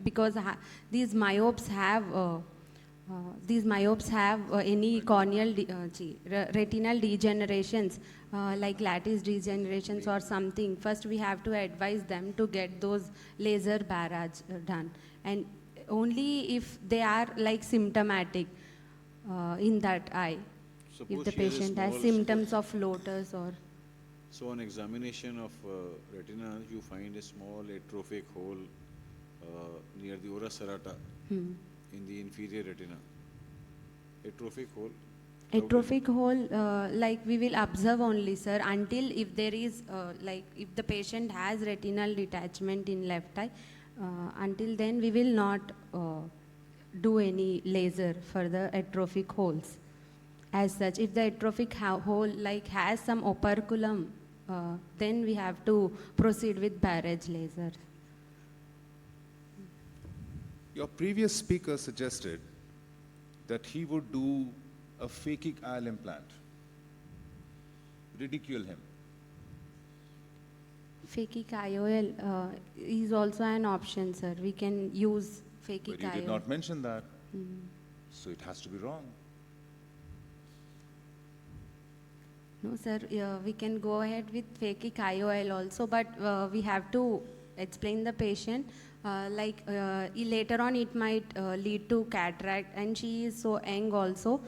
Speaker 12: because these myopes have any corneal retinal degenerations, like lattice degenerations or something. First, we have to advise them to get those laser barrage done, and only if they are like symptomatic in that eye.
Speaker 4: Suppose
Speaker 12: If the
Speaker 4: she has a
Speaker 12: patient has
Speaker 4: small-
Speaker 12: symptoms of lotus or.
Speaker 4: So on examination of retina, you find a small atrophic hole near the ora serrata in the inferior retina. Atrophic hole.
Speaker 12: Atrophic hole, like we will observe only, sir, until if there is, like if the patient has retinal detachment in left eye, until then we will not do any laser for the atrophic holes. As such, if the atrophic hole like has some operculum, then we have to proceed with barrage laser.
Speaker 5: Your previous speaker suggested that he would do a phakic IOL implant. Ridicule him.
Speaker 12: Phakic IOL is also an option, sir. We can use phakic
Speaker 5: But you
Speaker 12: IOL.
Speaker 5: did not mention that. So it has to be wrong.
Speaker 12: No, sir, we can go ahead with phakic IOL also, but we have to explain the patient. Later on it might lead to cataract, and she is so young also.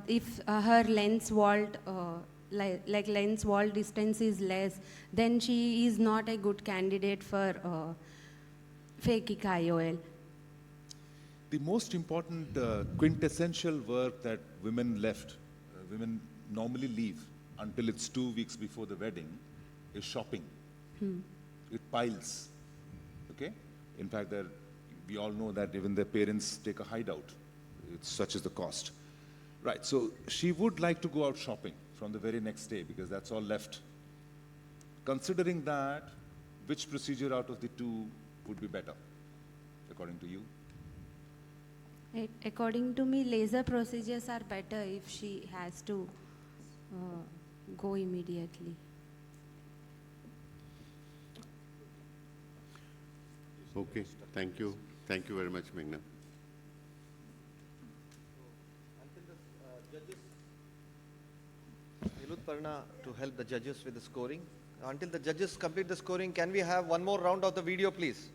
Speaker 12: If her lens vault, like lens vault distance is less, then she is not a good candidate for phakic IOL.
Speaker 5: The most important quintessential work that women women normally leave until it's 2 weeks before the wedding, is shopping. It piles, okay? In fact, we all know that even their parents take a hideout. It's such as the cost. Right, so she would like to go out shopping from the very next day because that's all left. Considering that, which procedure out of the two would be better, according to you?
Speaker 12: According to me, laser procedures are better if she has to go immediately.
Speaker 2: Okay, thank you. Thank you very much, Meghna.
Speaker 1: Nilut Parna to help the judges with the scoring. Until the judges complete the scoring, can we have one more round of the video, please?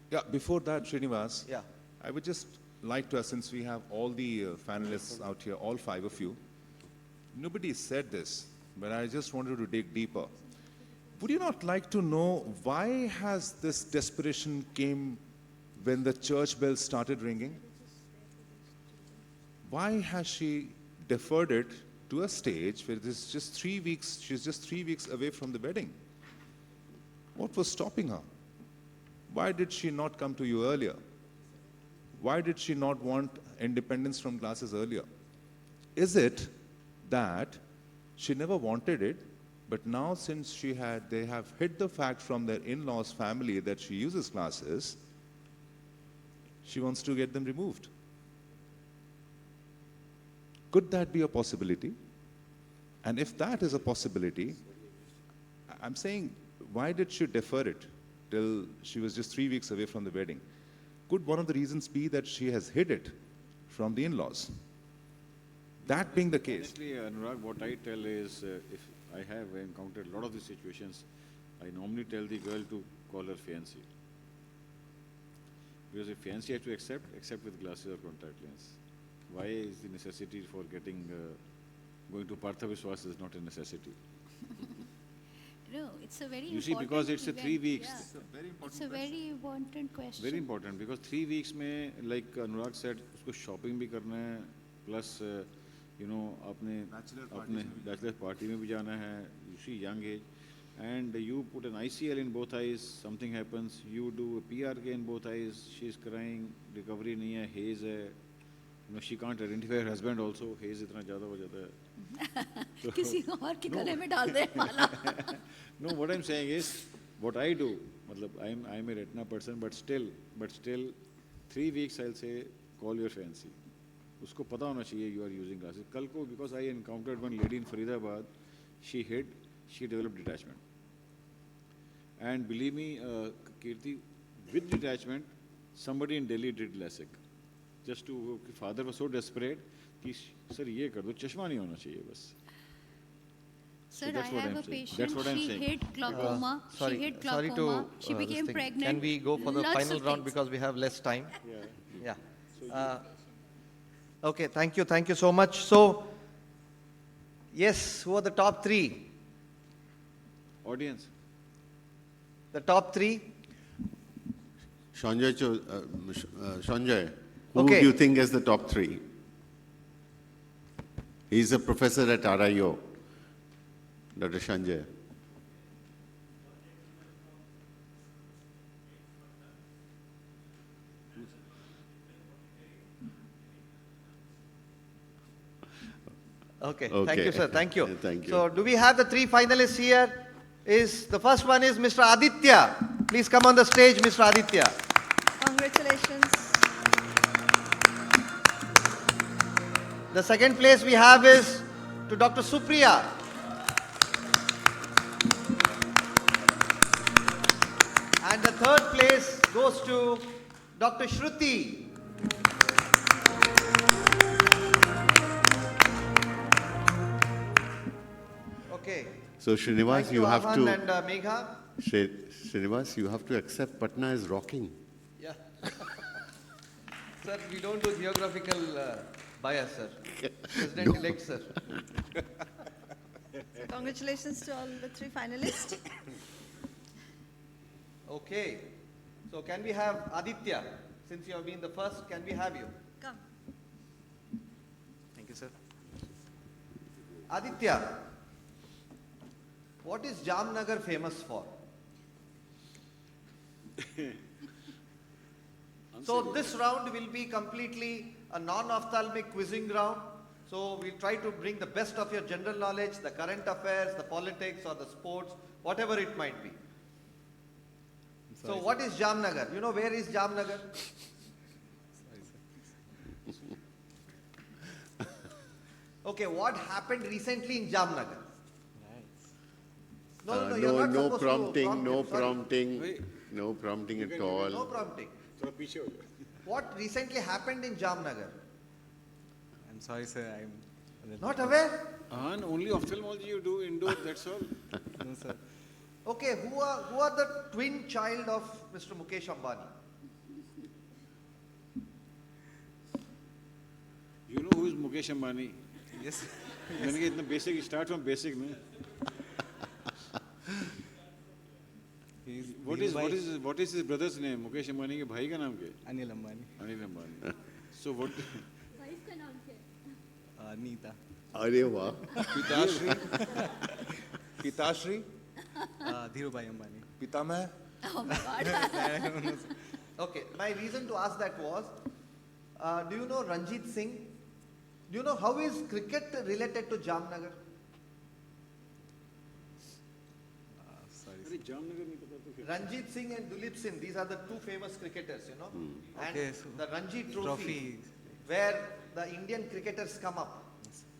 Speaker 5: Yeah, before that, Srinivas,
Speaker 1: Yeah.
Speaker 5: I would just like to, since we have all the finalists out here, all 5 of you, nobody said this, but I just wanted to dig deeper. Would you not like to know why has this desperation came when the church bell started ringing? Why has she deferred it to a stage where this just 3 weeks, she's just 3 weeks away from the wedding? What was stopping her? Why did she not come to you earlier? Why did she not want independence from glasses earlier? Is it that she never wanted it, but now since they have hid the fact from their in-laws' family that she uses glasses, she wants to get them removed? Could that be a possibility? And if that is a possibility, I'm saying, why did she defer it till she was just 3 weeks away from the wedding? Could one of the reasons be that she has hid it from the in-laws? That being the case.
Speaker 4: Honestly, Anurag, what I tell is, if I have encountered a lot of these situations, I normally tell the girl to call her fiancé. Because if fiancé has to accept with glasses or contact lens. Why is the necessity for going to Partha Vishwas is not a necessity?
Speaker 10: No, it's a very
Speaker 4: You see,
Speaker 10: important
Speaker 4: because it's a 3 weeks.
Speaker 10: Yeah.
Speaker 5: It's a very important
Speaker 10: It's a very important question.
Speaker 4: Very important, because 3 weeks mein, like Anurag said, usko shopping bhi karna hai, plus, apne bachelor party mein bhi jana hai, you see young age, and you put an ICL in both eyes, something happens, you do a PRK in both eyes, she's crying, recovery nahi hai, haze hai, she can't identify her husband also, haze itna zyada ho jata hai.
Speaker 10: किसी और के गले में डाल दे माला.
Speaker 4: No, what I'm saying is, what I do, I'm a retina person, but still, 3 weeks I'll say, call your fiancé. Usko pata hona chahiye you are using glasses. Kal ko, because I encountered one lady in Faridabad, she developed detachment. And believe me, Kirti, with detachment, somebody in Delhi did LASIK. Just to, father was so desperate, कि sir ये कर दो, चश्मा नहीं होना चाहिए बस.
Speaker 10: Sir,
Speaker 4: that's
Speaker 10: I
Speaker 4: what
Speaker 10: have
Speaker 4: I'm
Speaker 10: a
Speaker 4: saying.
Speaker 10: patient,
Speaker 4: That's what I'm
Speaker 10: she
Speaker 4: saying.
Speaker 10: hid glaucoma,
Speaker 1: Sorry to
Speaker 10: she became
Speaker 1: this thing.
Speaker 10: pregnant.
Speaker 1: Can we go for the
Speaker 10: Lots
Speaker 1: final
Speaker 10: of
Speaker 1: round
Speaker 10: things.
Speaker 1: because we have less time? Yeah. Okay, thank you so much. So, yes, who are the top 3?
Speaker 4: Audience.
Speaker 1: The top 3?
Speaker 2: Sanjay, who
Speaker 1: Okay.
Speaker 2: do you think is the top 3? He's a professor at RIO, Dr. Sanjay.
Speaker 1: Okay,
Speaker 2: Okay.
Speaker 1: thank you, sir. Thank you.
Speaker 2: Thank you.
Speaker 1: So, do we have the three finalists here? The first one is Mr. Aditya. Please come on the stage, Mr. Aditya.
Speaker 7: Congratulations.
Speaker 1: The second place we have is to Dr. Supriya. And the third place goes to Dr. Shruti. Okay.
Speaker 2: So Srinivas,
Speaker 1: Thank
Speaker 2: you have
Speaker 1: Aman
Speaker 2: to,
Speaker 1: and Megha.
Speaker 2: Srinivas, you have to accept Patna is rocking.
Speaker 1: Yeah. Sir, we don't do geographical bias, sir. President-elect, sir.
Speaker 7: Congratulations to all the three finalists.
Speaker 1: Okay. So can we have Aditya? Since you have been the first, can we have you?
Speaker 7: Come.
Speaker 9: Thank you, sir.
Speaker 1: Aditya, what is Jamnagar famous for? So this round will be completely a non-ophthalmic quizzing round. So we'll try to bring the best of your general knowledge, the current affairs, the politics or the sports, whatever it might be. So what is Jamnagar? You know where is Jamnagar? Okay, what happened recently in Jamnagar? No, you're not
Speaker 2: no
Speaker 1: supposed
Speaker 2: prompting,
Speaker 1: to
Speaker 2: no
Speaker 1: prompt him, sorry.
Speaker 2: prompting, no prompting at all.
Speaker 1: No prompting. What recently happened in Jamnagar?
Speaker 9: I'm sorry, sir. I'm a little
Speaker 1: Not aware?
Speaker 4: Only ophthalmology you do indoor, that's all.
Speaker 9: No, sir.
Speaker 1: Okay, who are the twin child of Mr. Mukesh Ambani?
Speaker 4: You know who is Mukesh Ambani?
Speaker 9: Yes.
Speaker 4: मैंने कहा इतना basic, start from basic में. What is his brother's name? Mukesh Ambani के भाई का नाम क्या है?
Speaker 9: Anil Ambani.
Speaker 4: Anil Ambani. So what?
Speaker 9: Neeta.
Speaker 2: अरे वाह.
Speaker 5: Pitashri. Pitashri.
Speaker 9: Dhirubhai Ambani.
Speaker 5: Pitamah.
Speaker 10: Oh my God.
Speaker 1: Okay, my reason to ask that was, do you know Ranjit Singh? Do you know how is cricket related to Jamnagar?
Speaker 9: Sorry.
Speaker 4: अरे जामनगर नहीं पता तो फिर.
Speaker 1: Ranjit Singh and Dulip Singh, these are the two famous cricketers, you know. And
Speaker 9: Okay, so
Speaker 1: the Ranji trophy,
Speaker 9: trophy.
Speaker 1: where the Indian cricketers come up,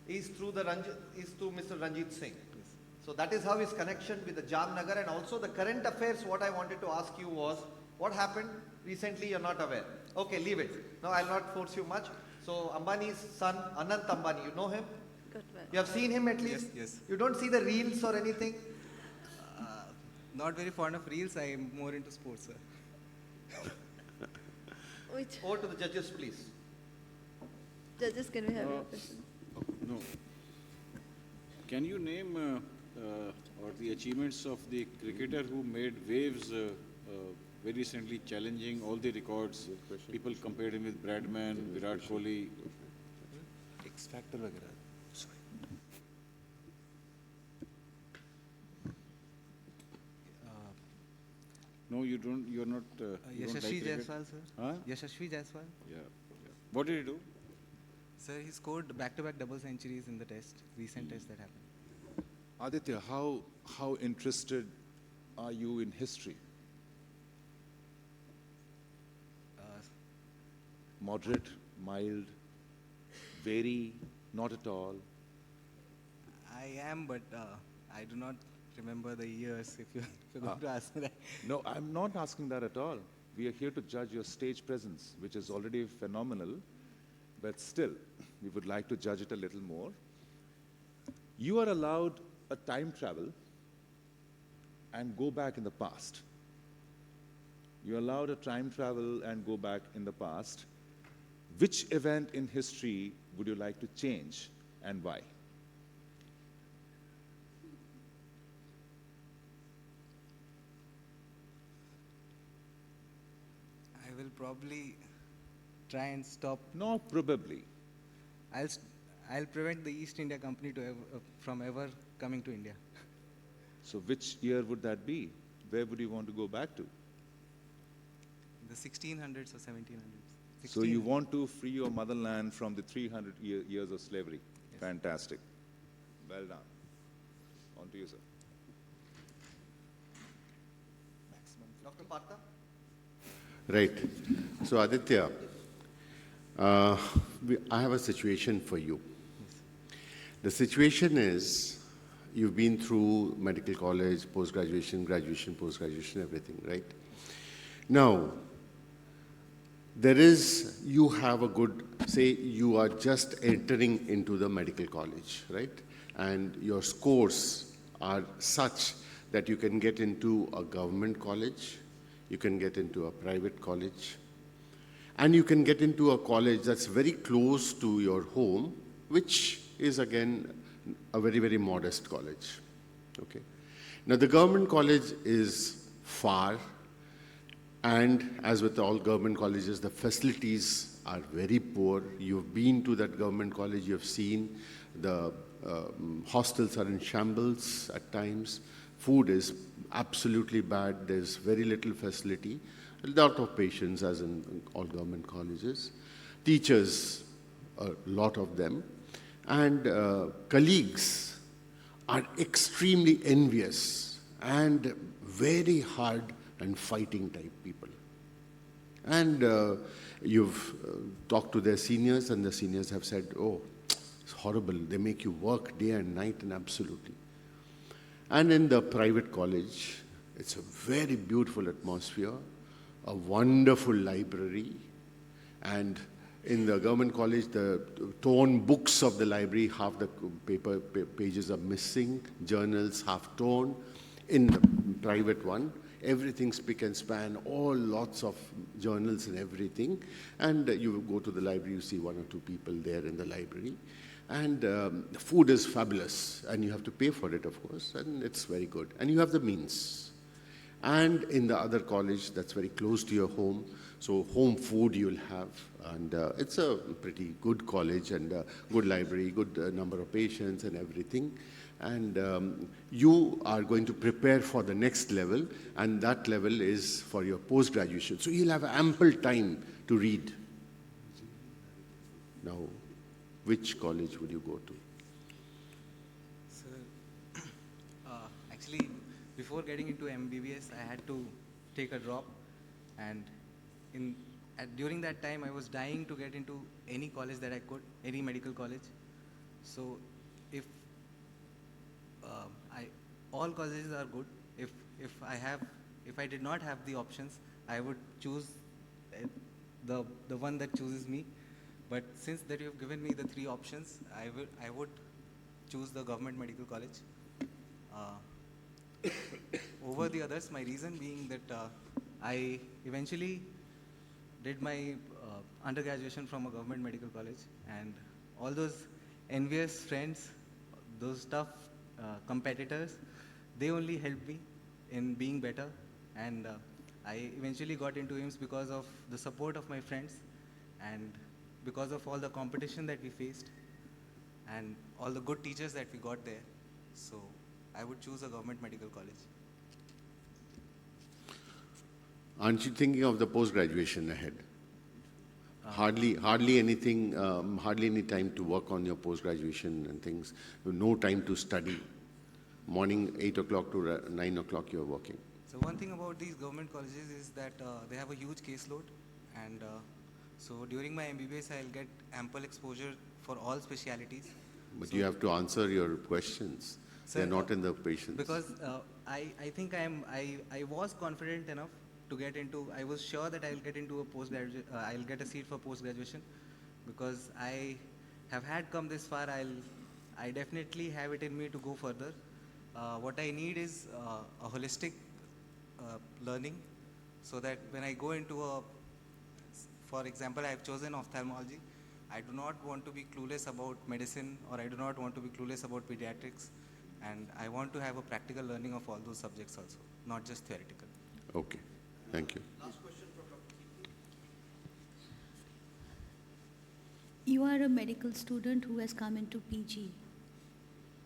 Speaker 1: is through Mr. Ranjit Singh. So that is how his connection with the Jamnagar, and also the current affairs. What I wanted to ask you was, what happened recently? You're not aware. Okay, leave it. Now I'll not force you much. So Ambani's son, Anant Ambani, you know him?
Speaker 7: Good well.
Speaker 1: You have seen him at least?
Speaker 9: Yes.
Speaker 1: You don't see the reels or anything?
Speaker 9: Not very fond of reels. I'm more into sports, sir.
Speaker 7: Which
Speaker 1: Over to the judges, please.
Speaker 7: judges can we have your question?
Speaker 4: No. Can you name or the achievements of the cricketer who made waves very recently, challenging all the records? People compared him with Bradman, Virat Kohli.
Speaker 5: X Factor वगैरह.
Speaker 4: No, you don't. You're not. You don't like
Speaker 9: Yashasvi
Speaker 4: cricket?
Speaker 9: Jaiswal, sir.
Speaker 4: Huh?
Speaker 9: Yashasvi Jaiswal.
Speaker 4: Yeah. What did he do?
Speaker 9: Sir, he scored back-to-back double centuries in the recent test that happened.
Speaker 5: Aditya, how interested are you in history? Moderate, mild, very, not at all.
Speaker 9: I am, but I do not remember the years, if you're going to ask me that.
Speaker 5: No, I'm not asking that at all. We are here to judge your stage presence, which is already phenomenal, but still, we would like to judge it a little more. You are allowed a time travel and go back in the past. You're allowed a time travel and go back in the past. Which event in history would you like to change and why?
Speaker 9: I will probably try and stop.
Speaker 5: No, probably.
Speaker 9: I'll prevent the East India Company from ever coming to India.
Speaker 5: So which year would that be? Where would you want to go back to?
Speaker 9: The 1600s or 1700s.
Speaker 5: So you want to free your motherland from the 300 years of slavery.
Speaker 9: Yes.
Speaker 5: Fantastic. Well done. On to you, sir.
Speaker 1: Dr. Partha?
Speaker 2: Right. So Aditya, I have a situation for you. The situation is, you've been through medical college, post-graduation, graduation, post-graduation, everything, right? Now, you have a good, say you are just entering into the medical college, right? And your scores are such that you can get into a government college, you can get into a private college, and you can get into a college that's very close to your home, which is again a very, very modest college. Okay. Now the government college is far, and as with all government colleges, the facilities are very poor. You've been to that government college, you've seen the hostels are in shambles at times. Food is absolutely bad. There's very little facility. A lot of patients, as in all government colleges. Teachers, a lot of them. And colleagues are extremely envious and very hard and fighting type people. And you've talked to their seniors, and the seniors have said, oh, it's horrible. They make you work day and night, and absolutely. And in the private college, it's a very beautiful atmosphere, a wonderful library, and in the government college, the torn books of the library, half the pages are missing, journals half torn. In the private one, everything's spick and span, all lots of journals and everything. And you go to the library, you see one or two people there in the library. And the food is fabulous, and you have to pay for it, of course, and it's very good. And you have the means. And in the other college, that's very close to your home, so home food you'll have. And it's a pretty good college and a good library, good number of patients and everything. And you are going to prepare for the next level, and that level is for your post-graduation. So you'll have ample time to read. Now, which college would you go to?
Speaker 9: So, actually, before getting into MBBS, I had to take a drop, and during that time, I was dying to get into any college that I could, any medical college. So, if all colleges are good, if I did not have the options, I would choose the one that chooses me. But since that you have given me the three options, I would choose the government medical college over the others. My reason being that I eventually did my undergraduation from a government medical college, and all those envious friends, those tough competitors, they only helped me in being better. And I eventually got into AIIMS because of the support of my friends, and because of all the competition that we faced and all the good teachers that we got there. So I would choose a government medical college.
Speaker 2: Aren't you thinking of the post-graduation ahead? Hardly anything, hardly any time to work on your post-graduation and things. No time to study. Morning 8 o'clock to 9 o'clock you're working.
Speaker 9: So one thing about these government colleges is that they have a huge caseload, and so during my MBBS I'll get ample exposure for all specialities.
Speaker 2: But
Speaker 9: so
Speaker 2: you have to answer your questions.
Speaker 9: Sir,
Speaker 2: They're not in the patients.
Speaker 9: Because I think I was confident enough to get into, I was sure that I'll get into a postgraduate, I'll get a seat for post-graduation, because I have had come this far. I definitely have it in me to go further. What I need is a holistic learning, so that when I go into for example, I have chosen ophthalmology. I do not want to be clueless about medicine, or I do not want to be clueless about pediatrics, and I want to have a practical learning of all those subjects also, not just theoretical.
Speaker 2: Okay, thank you.
Speaker 1: Last question from Dr.
Speaker 10: You are a medical student who has come into PG.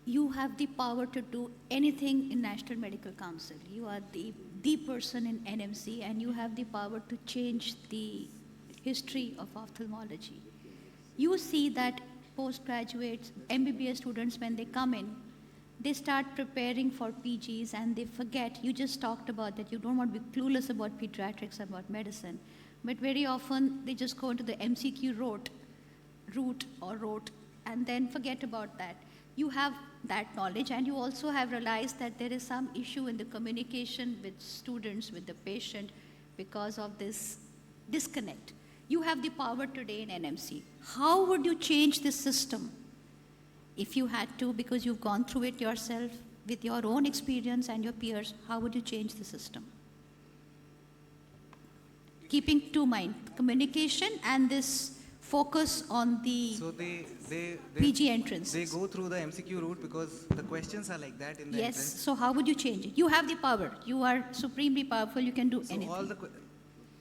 Speaker 10: You have the power to do anything in National Medical Council. You are the person in NMC, and you have the power to change the history of ophthalmology. You see that postgraduates, MBBS students, when they come in, they start preparing for PGs and they forget. You just talked about that you don't want to be clueless about pediatrics, about medicine. But very often they just go into the MCQ route and then forget about that. You have that knowledge, and you also have realized that there is some issue in the communication with students, with the patient, because of this disconnect. You have the power today in NMC. How would you change this system if you had to, because you've gone through it yourself with your own experience and your peers? How would you change the system? Keeping to mind communication and this focus on the
Speaker 9: So they
Speaker 10: PG entrance.
Speaker 9: They go through the MCQ route because the questions are like that in the
Speaker 10: Yes,
Speaker 9: entrance.
Speaker 10: so how would you change it? You have the power. You are supremely powerful. You can do
Speaker 9: So
Speaker 10: anything.
Speaker 9: all the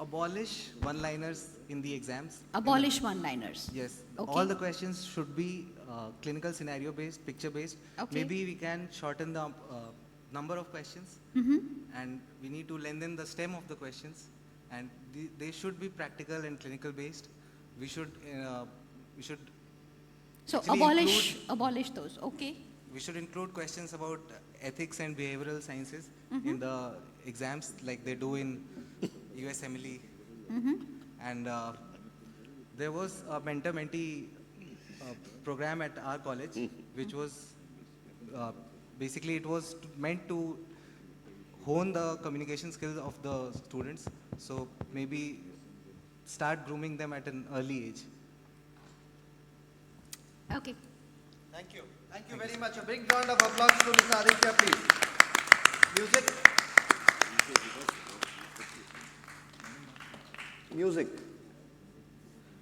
Speaker 9: abolish one-liners in the exams.
Speaker 10: Abolish one-liners.
Speaker 9: Yes.
Speaker 10: Okay.
Speaker 9: All the questions should be clinical scenario-based, picture-based.
Speaker 10: Okay.
Speaker 9: Maybe we can shorten the number of questions,
Speaker 10: Mhm.
Speaker 9: and we need to lengthen the stem of the questions, and they should be practical and clinical-based. We should
Speaker 10: So
Speaker 9: actually
Speaker 10: abolish those. Okay.
Speaker 9: we should include questions about ethics and behavioral sciences
Speaker 10: Mm-hmm.
Speaker 9: in the exams, like they do in USMLE.
Speaker 10: Mhm.
Speaker 9: And there was a mentor-mentee program at our college, which was basically it was meant to hone the communication skills of the students. So maybe start grooming them at an early age.
Speaker 10: Okay.
Speaker 1: Thank you. Thank you very much. A big round of applause to Ms. Aditya, please. Music. Music.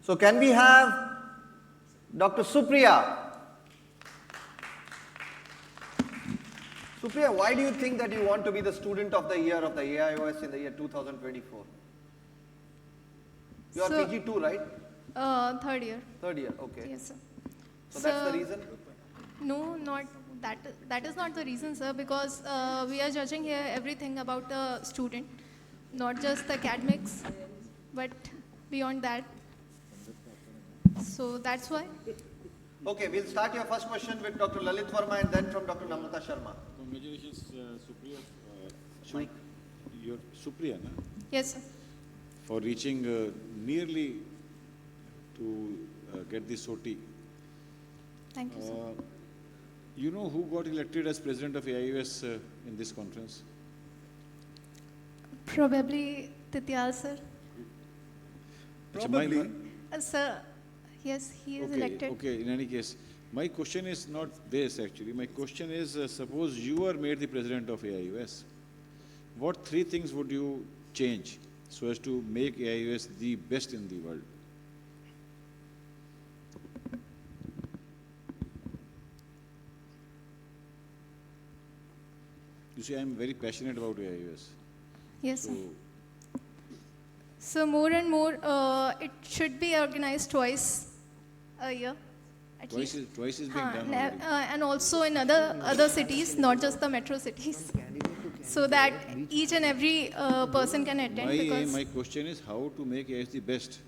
Speaker 1: So can we have Dr. Supriya? Supriya, why do you think that you want to be the student of the year of the AIOS in the year 2024? You are
Speaker 8: So-
Speaker 1: PG2, right?
Speaker 8: Third year.
Speaker 1: Third year, okay.
Speaker 8: Yes, sir.
Speaker 1: So that's the reason?
Speaker 8: No, not that. That is not the reason, sir, because we are judging here everything about the student, not just the academics, but beyond that. So that's why.
Speaker 1: Okay, we'll start your first question with Dr. Lalit Verma and then from Dr. Namrata Sharma.
Speaker 4: Congratulations, Supriya. You're Supriya, na?
Speaker 8: Yes, sir.
Speaker 4: For reaching nearly to get the SOTI.
Speaker 8: Thank you, sir.
Speaker 4: You know who got elected as president of AIUS in this conference?
Speaker 8: Probably Tityal, sir.
Speaker 4: Probably.
Speaker 8: Sir, yes, he is
Speaker 4: Okay,
Speaker 8: elected.
Speaker 4: okay, in any case, my question is not this actually. My question is, suppose you are made the president of AIUS, what three things would you change so as to make AIUS the best in the world? You see, I am very passionate about AIUS.
Speaker 8: Yes, sir.
Speaker 4: So,
Speaker 8: So more and more, it should be organized twice a year. At least.
Speaker 4: twice is being
Speaker 8: Haan,
Speaker 4: done already.
Speaker 8: and also in other cities, not just the metro cities, so that each and every person can attend. Because
Speaker 4: My question is how to make AIUS the best.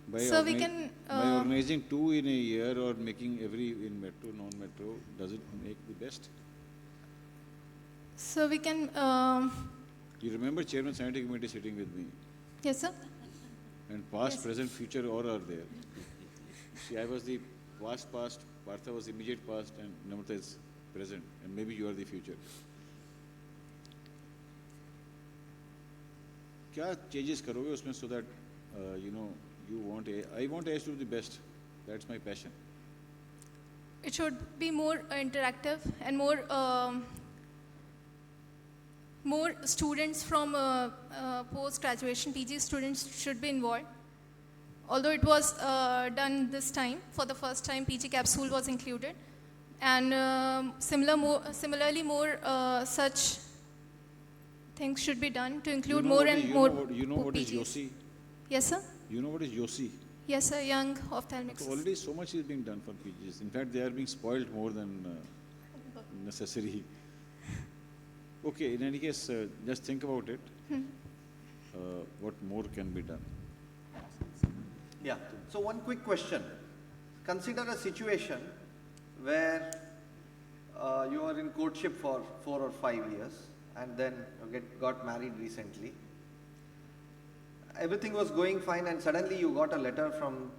Speaker 4: By,
Speaker 8: So we can,
Speaker 4: by organizing two in a year or making every in metro, non-metro, does it make the best?
Speaker 8: so we can.
Speaker 4: You remember Chairman Scientific Committee sitting with me,
Speaker 8: Yes, sir.
Speaker 4: and past,
Speaker 8: Yes.
Speaker 4: present, future all are there. See, I was the past, Partha was immediate past, and Namrata is present, and maybe you are the future. क्या changes करोगे उसमें so that you know you want I want AIUS to be the best. That's my passion.
Speaker 8: It should be more interactive and more students from post-graduation PG students should be involved. Although it was done this time, for the first time PG capsule was included, and similarly more such things should be done to include more and more.
Speaker 4: You know what is
Speaker 8: PGs.
Speaker 4: YOSI?
Speaker 8: Yes, sir.
Speaker 4: You know what is YOSI?
Speaker 8: Yes, sir, young ophthalmics.
Speaker 4: So already so much is being done for PGs. In fact, they are being spoiled more than necessary. Okay, in any case, just think about it. What more can be done?
Speaker 1: Yeah. So one quick question. Consider a situation where you are in courtship for 4 or 5 years and then you got married recently. Everything was going fine and suddenly you got a letter from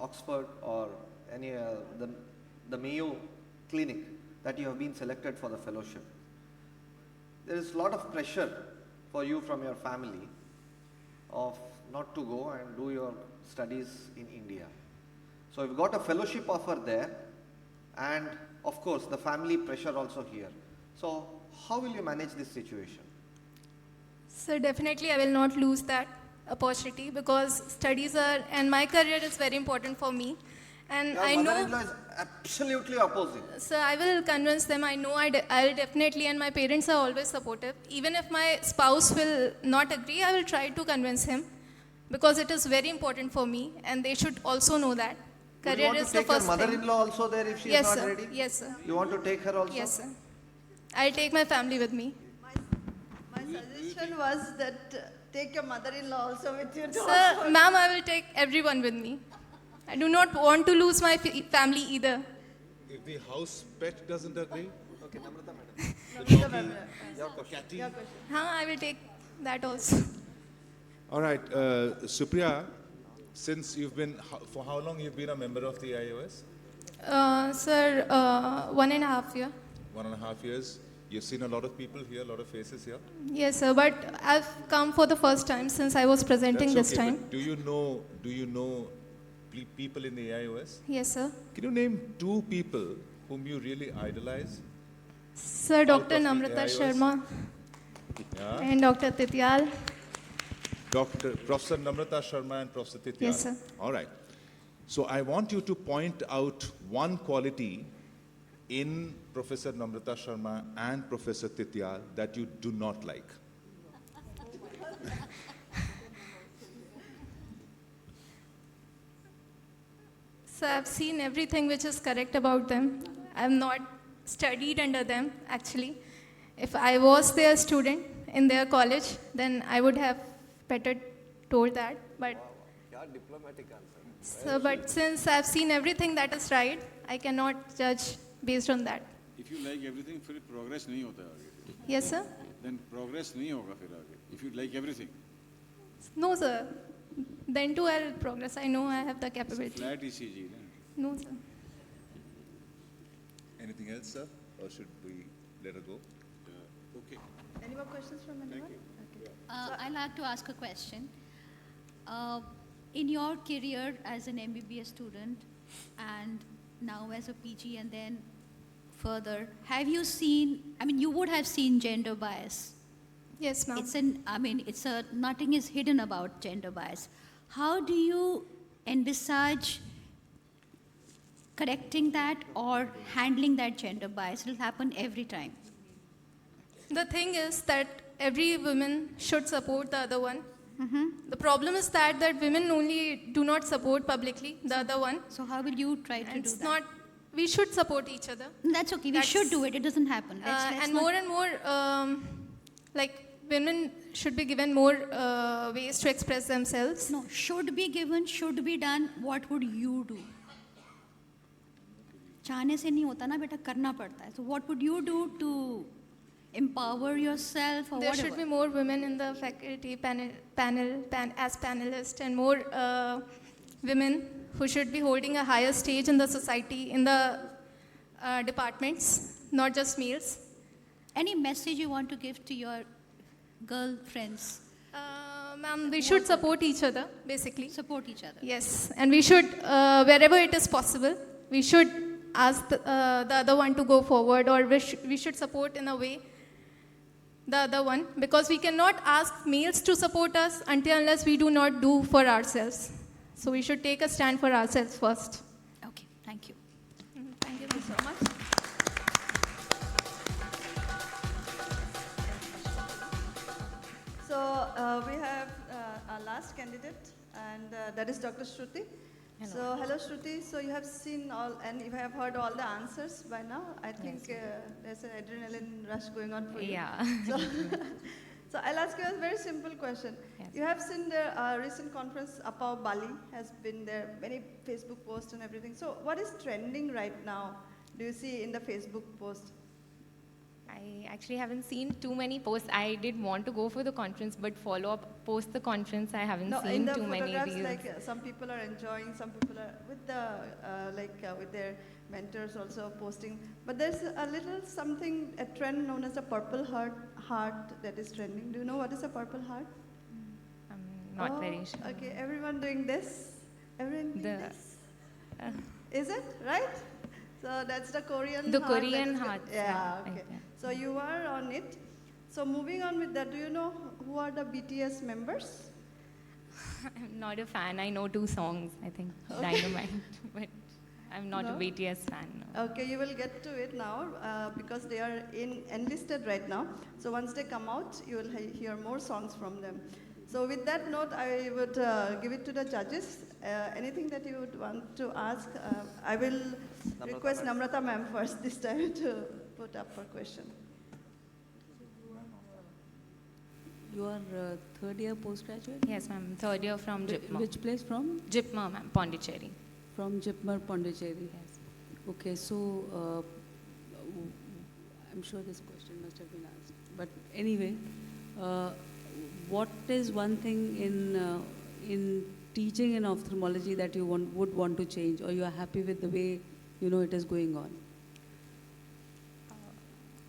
Speaker 1: Oxford or any the Mayo Clinic that you have been selected for the fellowship. There is a lot of pressure for you from your family of not to go and do your studies in India. So you've got a fellowship offer there and of course the family pressure also here. So how will you manage this situation?
Speaker 8: So definitely I will not lose that opportunity because studies are, and my career is very important for me. And
Speaker 1: Your
Speaker 8: I know,
Speaker 1: mother-in-law is absolutely opposing.
Speaker 8: so I will convince them. I know I will definitely, and my parents are always supportive. Even if my spouse will not agree, I will try to convince him because it is very important for me and they should also know that.
Speaker 1: Would you
Speaker 8: Career
Speaker 1: want
Speaker 8: is
Speaker 1: to
Speaker 8: the
Speaker 1: take your
Speaker 8: first thing.
Speaker 1: mother-in-law also there if she
Speaker 8: Yes,
Speaker 1: is not
Speaker 8: sir.
Speaker 1: ready?
Speaker 8: Yes, sir.
Speaker 1: You want to take her also?
Speaker 8: Yes, sir. I'll take my family with me.
Speaker 7: My suggestion was that take your mother-in-law also with you. to
Speaker 8: Sir,
Speaker 7: Oxford.
Speaker 8: ma'am, I will take everyone with me. I do not want to lose my family either.
Speaker 5: If the house pet doesn't agree,
Speaker 1: Okay, Namrata madam.
Speaker 7: Namrata ma'am,
Speaker 1: Your question.
Speaker 7: your question.
Speaker 8: I will take that also.
Speaker 5: all right, Supriya, since you've been, for how long you've been a member of the IOS?
Speaker 8: Sir, 1.5 year.
Speaker 5: 1.5 years. You've seen a lot of people here, a lot of faces here.
Speaker 8: Yes, sir, but I've come for the first time since I was presenting
Speaker 5: That's
Speaker 8: this
Speaker 5: okay,
Speaker 8: time.
Speaker 5: but do you know people in the IOS?
Speaker 8: Yes, sir.
Speaker 5: Can you name 2 people whom you really idolize?
Speaker 8: Sir,
Speaker 5: Out
Speaker 8: Dr.
Speaker 5: of the
Speaker 8: Namrata
Speaker 5: AIOS?
Speaker 8: Sharma
Speaker 5: Yeah.
Speaker 8: and Dr. Tityal.
Speaker 5: Professor Namrata Sharma and Professor Tityal.
Speaker 8: Yes, sir.
Speaker 5: All right. So I want you to point out one quality in Professor Namrata Sharma and Professor Tityal that you do not like.
Speaker 8: So I've seen everything which is correct about them. I've not studied under them, actually. If I was their student in their college, then I would have better told that. But
Speaker 1: diplomatic answer.
Speaker 8: so, but since I've seen everything that is right, I cannot judge based on that.
Speaker 4: If you like everything, फिर progress नहीं होता आगे.
Speaker 8: Yes, sir?
Speaker 4: Then progress नहीं होगा फिर आगे. If you like everything,
Speaker 8: No, sir. Then too I'll progress. I know I have the capability.
Speaker 4: flat ECG. ना?
Speaker 8: No, sir.
Speaker 5: Anything else, sir? Or should we let her go?
Speaker 4: Okay.
Speaker 7: Any more questions from anyone? Okay.
Speaker 10: I'd like to ask a question. In your career as an MBBS student and now as a PG and then further, have you seen, you would have seen gender bias.
Speaker 8: Yes, ma'am.
Speaker 10: Nothing is hidden about gender bias. How do you envisage correcting that or handling that gender bias? It will happen every time.
Speaker 8: The thing is that every woman should support the other one. The problem is that women only do not support publicly the other one.
Speaker 10: So how will you try to do
Speaker 8: It's
Speaker 10: that?
Speaker 8: not, we should support each other.
Speaker 10: That's okay. We should do it. It doesn't happen. Let's
Speaker 8: And
Speaker 10: not-
Speaker 8: more and more, women should be given more ways to express themselves.
Speaker 10: No, should be given, should be done. What would you do? चाहने से नहीं होता ना बेटा, करना पड़ता है. So what would you do to empower yourself or
Speaker 8: There
Speaker 10: whatever?
Speaker 8: should be more women in the faculty panel as panelists, and more women who should be holding a higher stage in the society, in the departments, not just males.
Speaker 10: Any message you want to give to your girl friends?
Speaker 8: Ma'am, we should support each other, basically.
Speaker 10: Support each other.
Speaker 8: Yes, and we should, wherever it is possible, we should ask the other one to go forward, or we should support in a way the other one, because we cannot ask males to support us unless we do not do for ourselves. So we should take a stand for ourselves first.
Speaker 10: Okay, thank you.
Speaker 8: Thank you so much.
Speaker 7: So we have our last candidate, and that is Dr. Shruti.
Speaker 6: Hello.
Speaker 7: So, hello Shruti. So you have seen all, and you have heard all the answers by now. I think there's an adrenaline rush going on for you.
Speaker 6: Yeah.
Speaker 7: So, so I'll ask you a very simple question.
Speaker 6: Yes.
Speaker 7: You have seen the recent conference, Apau Bali has been there, many Facebook posts and everything. So what is trending right now? Do you see in the Facebook post?
Speaker 6: I actually haven't seen too many posts. I did want to go for the conference, but follow up post the conference, I haven't
Speaker 7: No, in
Speaker 6: seen
Speaker 7: the
Speaker 6: too many
Speaker 7: photographs,
Speaker 6: reels.
Speaker 7: like some people are enjoying, some people are with the with their mentors also posting. But there's a little something, a trend known as a purple heart that is trending. Do you know what is a purple heart?
Speaker 6: I'm not very sure.
Speaker 7: Okay, everyone doing this. Everyone doing
Speaker 6: The-
Speaker 7: this. Is it right? So that's the Korean.
Speaker 6: The
Speaker 7: heart that
Speaker 6: Korean
Speaker 7: is
Speaker 6: heart,
Speaker 7: Yeah.
Speaker 6: yeah,
Speaker 7: Okay.
Speaker 6: yeah.
Speaker 7: So you are on it. So moving on with that, do you know who are the BTS members?
Speaker 6: I'm not a fan. I know 2 songs, I think,
Speaker 7: Okay.
Speaker 6: Dynamite, but I'm not
Speaker 7: No?
Speaker 6: a BTS fan. No.
Speaker 7: Okay, you will get to it now because they are enlisted right now. So once they come out, you will hear more songs from them. So with that note, I would give it to the judges. Anything that you would want to ask? I will request Namrata ma'am first this time to put up her question.
Speaker 13: You are third year postgraduate?
Speaker 6: Yes, ma'am. 3rd year from JIPMER.
Speaker 13: Which place from?
Speaker 6: JIPMER, ma'am, Pondicherry.
Speaker 13: From JIPMER, Pondicherry.
Speaker 6: Yes.
Speaker 13: Okay, so I'm sure this question must have been asked. But anyway, what is one thing in teaching in ophthalmology that you would want to change, or you are happy with the way it is going on?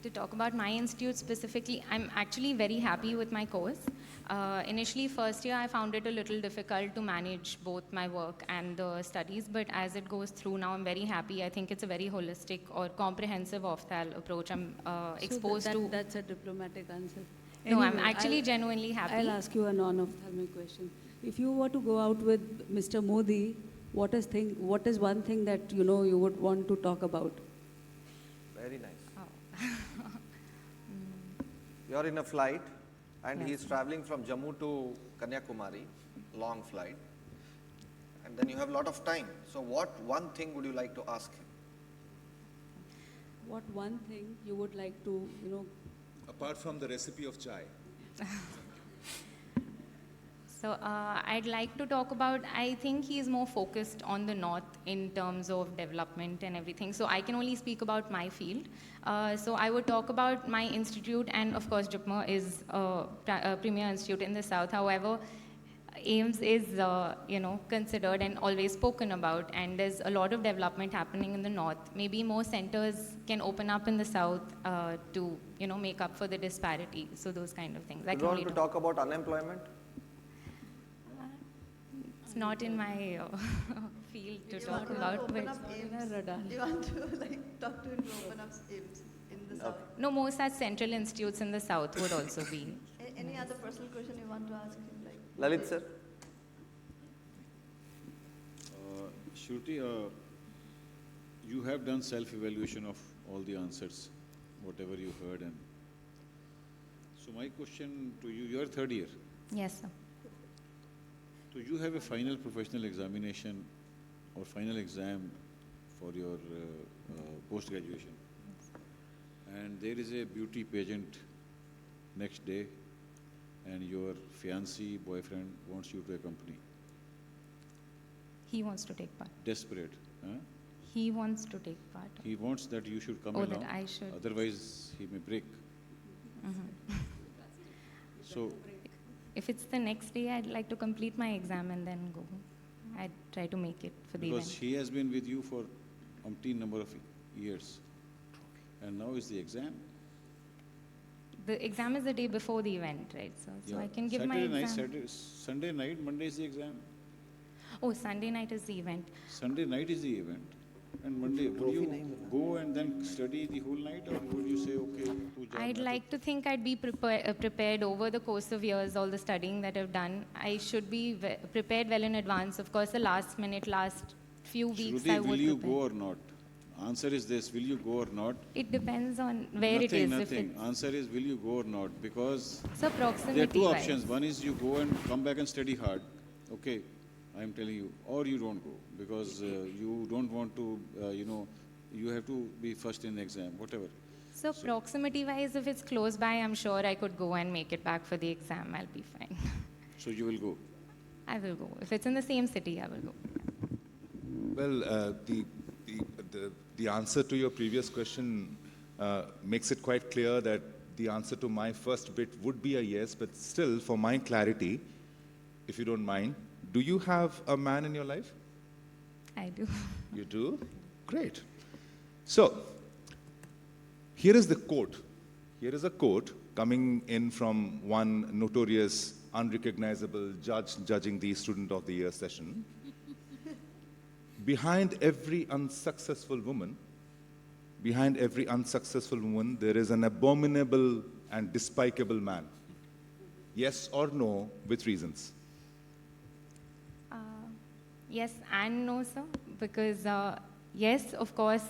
Speaker 6: To talk about my institute specifically, I'm actually very happy with my course. Initially, first year, I found it a little difficult to manage both my work and the studies, but as it goes through now, I'm very happy. I think it's a very holistic or comprehensive ophthal approach. I'm exposed to...
Speaker 13: That's a diplomatic answer.
Speaker 6: No, I'm
Speaker 13: Anyway,
Speaker 6: actually genuinely happy.
Speaker 13: I'll ask you a non-ophthalmic question. If you were to go out with Mr. Modi, what is one thing that you would want to talk about?
Speaker 1: Very nice.
Speaker 6: Oh.
Speaker 1: You're in a flight and
Speaker 6: Yes.
Speaker 1: he's traveling from Jammu to Kanyakumari, long flight. And then you have a lot of time. So what one thing would you like to ask him?
Speaker 13: What one thing you would like to,
Speaker 5: Apart from the recipe of chai.
Speaker 6: So I'd like to talk about, I think he's more focused on the north in terms of development and everything. So I can only speak about my field. So I would talk about my institute, and of course JIPMER is a premier institute in the south. However, AIMS is considered and always spoken about, and there's a lot of development happening in the north. Maybe more centers can open up in the south to make up for the disparity. So those kind of things. I
Speaker 1: You
Speaker 6: can
Speaker 1: want
Speaker 6: only
Speaker 1: to talk about unemployment?
Speaker 6: It's not in my field to talk
Speaker 7: You want
Speaker 6: about.
Speaker 7: to open
Speaker 6: But
Speaker 7: up AIMS? You want to talk to him to open up AIMS in the south?
Speaker 6: no, more such central institutes in the south would also be.
Speaker 7: Any other personal question you want to ask him?
Speaker 1: Lalit sir?
Speaker 4: Shruti, you have done self-evaluation of all the answers, whatever you heard. And so my question to you, you are third year.
Speaker 6: Yes, sir.
Speaker 4: So you have a final professional examination or final exam for your post-graduation. And there is a beauty pageant next day, and your fiancé, boyfriend wants you to accompany.
Speaker 6: He wants to take part.
Speaker 4: Desperate. Huh?
Speaker 6: He wants to take part.
Speaker 4: He wants that you should come
Speaker 6: Oh,
Speaker 4: along.
Speaker 6: that I should.
Speaker 4: Otherwise, he may break. So,
Speaker 6: If it's the next day, I'd like to complete my exam and then go. I'd try to make it for the
Speaker 4: because
Speaker 6: event.
Speaker 4: he has been with you for umpteen number of years, and now is the exam.
Speaker 6: The exam is the day before the event, right? So I can give my
Speaker 4: Saturday
Speaker 6: exam.
Speaker 4: night, Sunday night, Monday is the exam.
Speaker 6: Oh, Sunday night is the event.
Speaker 4: Sunday night is the event, and Monday. Would you go and then study the whole night, or would you say, okay,
Speaker 6: I'd like to think I'd be prepared over the course of years, all the studying that I've done. I should be prepared well in advance. Of course, the last minute, last few weeks,
Speaker 4: Shruti,
Speaker 6: I would
Speaker 4: will you
Speaker 6: prepare.
Speaker 4: go or not? Answer is this: will you go or not?
Speaker 6: It depends on where
Speaker 4: nothing,
Speaker 6: it is. If
Speaker 4: Nothing.
Speaker 6: it's
Speaker 4: Answer is will you go or not? Because
Speaker 6: so proximity
Speaker 4: there are two
Speaker 6: wise.
Speaker 4: options. One is you go and come back and study hard. Okay. I'm telling you, or you don't go because you don't want to, you have to be first in the exam, whatever.
Speaker 6: So proximity-wise, if it's close by, I'm sure I could go and make it back for the exam. I'll be fine.
Speaker 4: So you will go.
Speaker 6: I will go. If it's in the same city, I will go.
Speaker 5: Well, the answer to your previous question makes it quite clear that the answer to my first bit would be a yes, but still, for my clarity, if you don't mind, do you have a man in your life?
Speaker 6: I do.
Speaker 5: You do? Great. So, here is the quote. Here is a quote coming in from one notorious, unrecognizable judge judging the Student of the Year session. Behind every unsuccessful woman, there is an abominable and despicable man. Yes or no, with reasons?
Speaker 6: Yes and no, sir. Because yes, of course,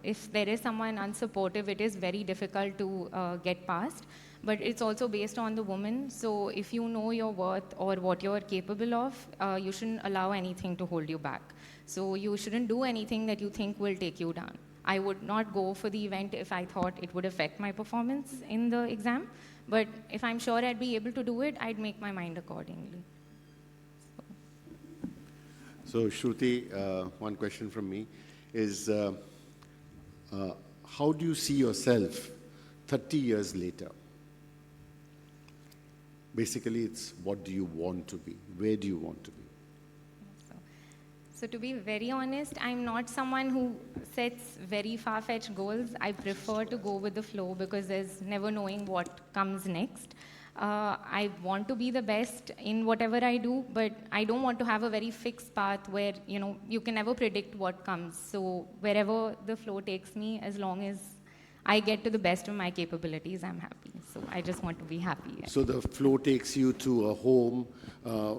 Speaker 6: if there is someone unsupportive, it is very difficult to get past. But it's also based on the woman. So if you know your worth or what you're capable of, you shouldn't allow anything to hold you back. So you shouldn't do anything that you think will take you down. I would not go for the event if I thought it would affect my performance in the exam. But if I'm sure I'd be able to do it, I'd make my mind accordingly.
Speaker 2: So, Shruti, one question from me is, how do you see yourself 30 years later? Basically, it's what do you want to be? Where do you want to be?
Speaker 6: So to be very honest, I'm not someone who sets very far-fetched goals. I prefer to go with the flow because there's never knowing what comes next. I want to be the best in whatever I do, but I don't want to have a very fixed path where, you can never predict what comes. So wherever the flow takes me, as long as I get to the best of my capabilities, I'm happy. So I just want to be happy. Yeah.
Speaker 2: So the flow takes you to a home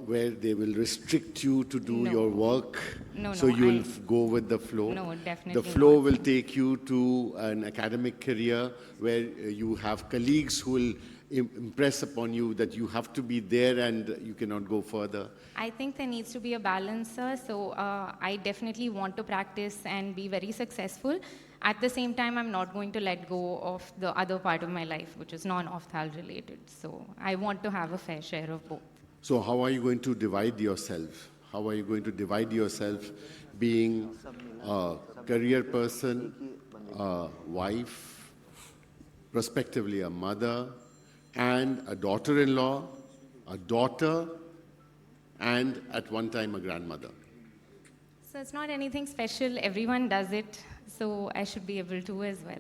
Speaker 2: where they will restrict you to do your work.
Speaker 6: No,
Speaker 2: so you will go with the flow.
Speaker 6: No, definitely
Speaker 2: The flow
Speaker 6: not.
Speaker 2: will take you to an academic career where you have colleagues who will impress upon you that you have to be there and you cannot go further.
Speaker 6: I think there needs to be a balance, sir. So I definitely want to practice and be very successful. At the same time, I'm not going to let go of the other part of my life, which is non-ophthal related. So I want to have a fair share of both.
Speaker 2: So how are you going to divide yourself? How are you going to divide yourself being a career person, a wife, prospectively a mother, and a daughter-in-law, a daughter, and at one time a grandmother?
Speaker 6: So it's not anything special. Everyone does it. So I should be able to as well.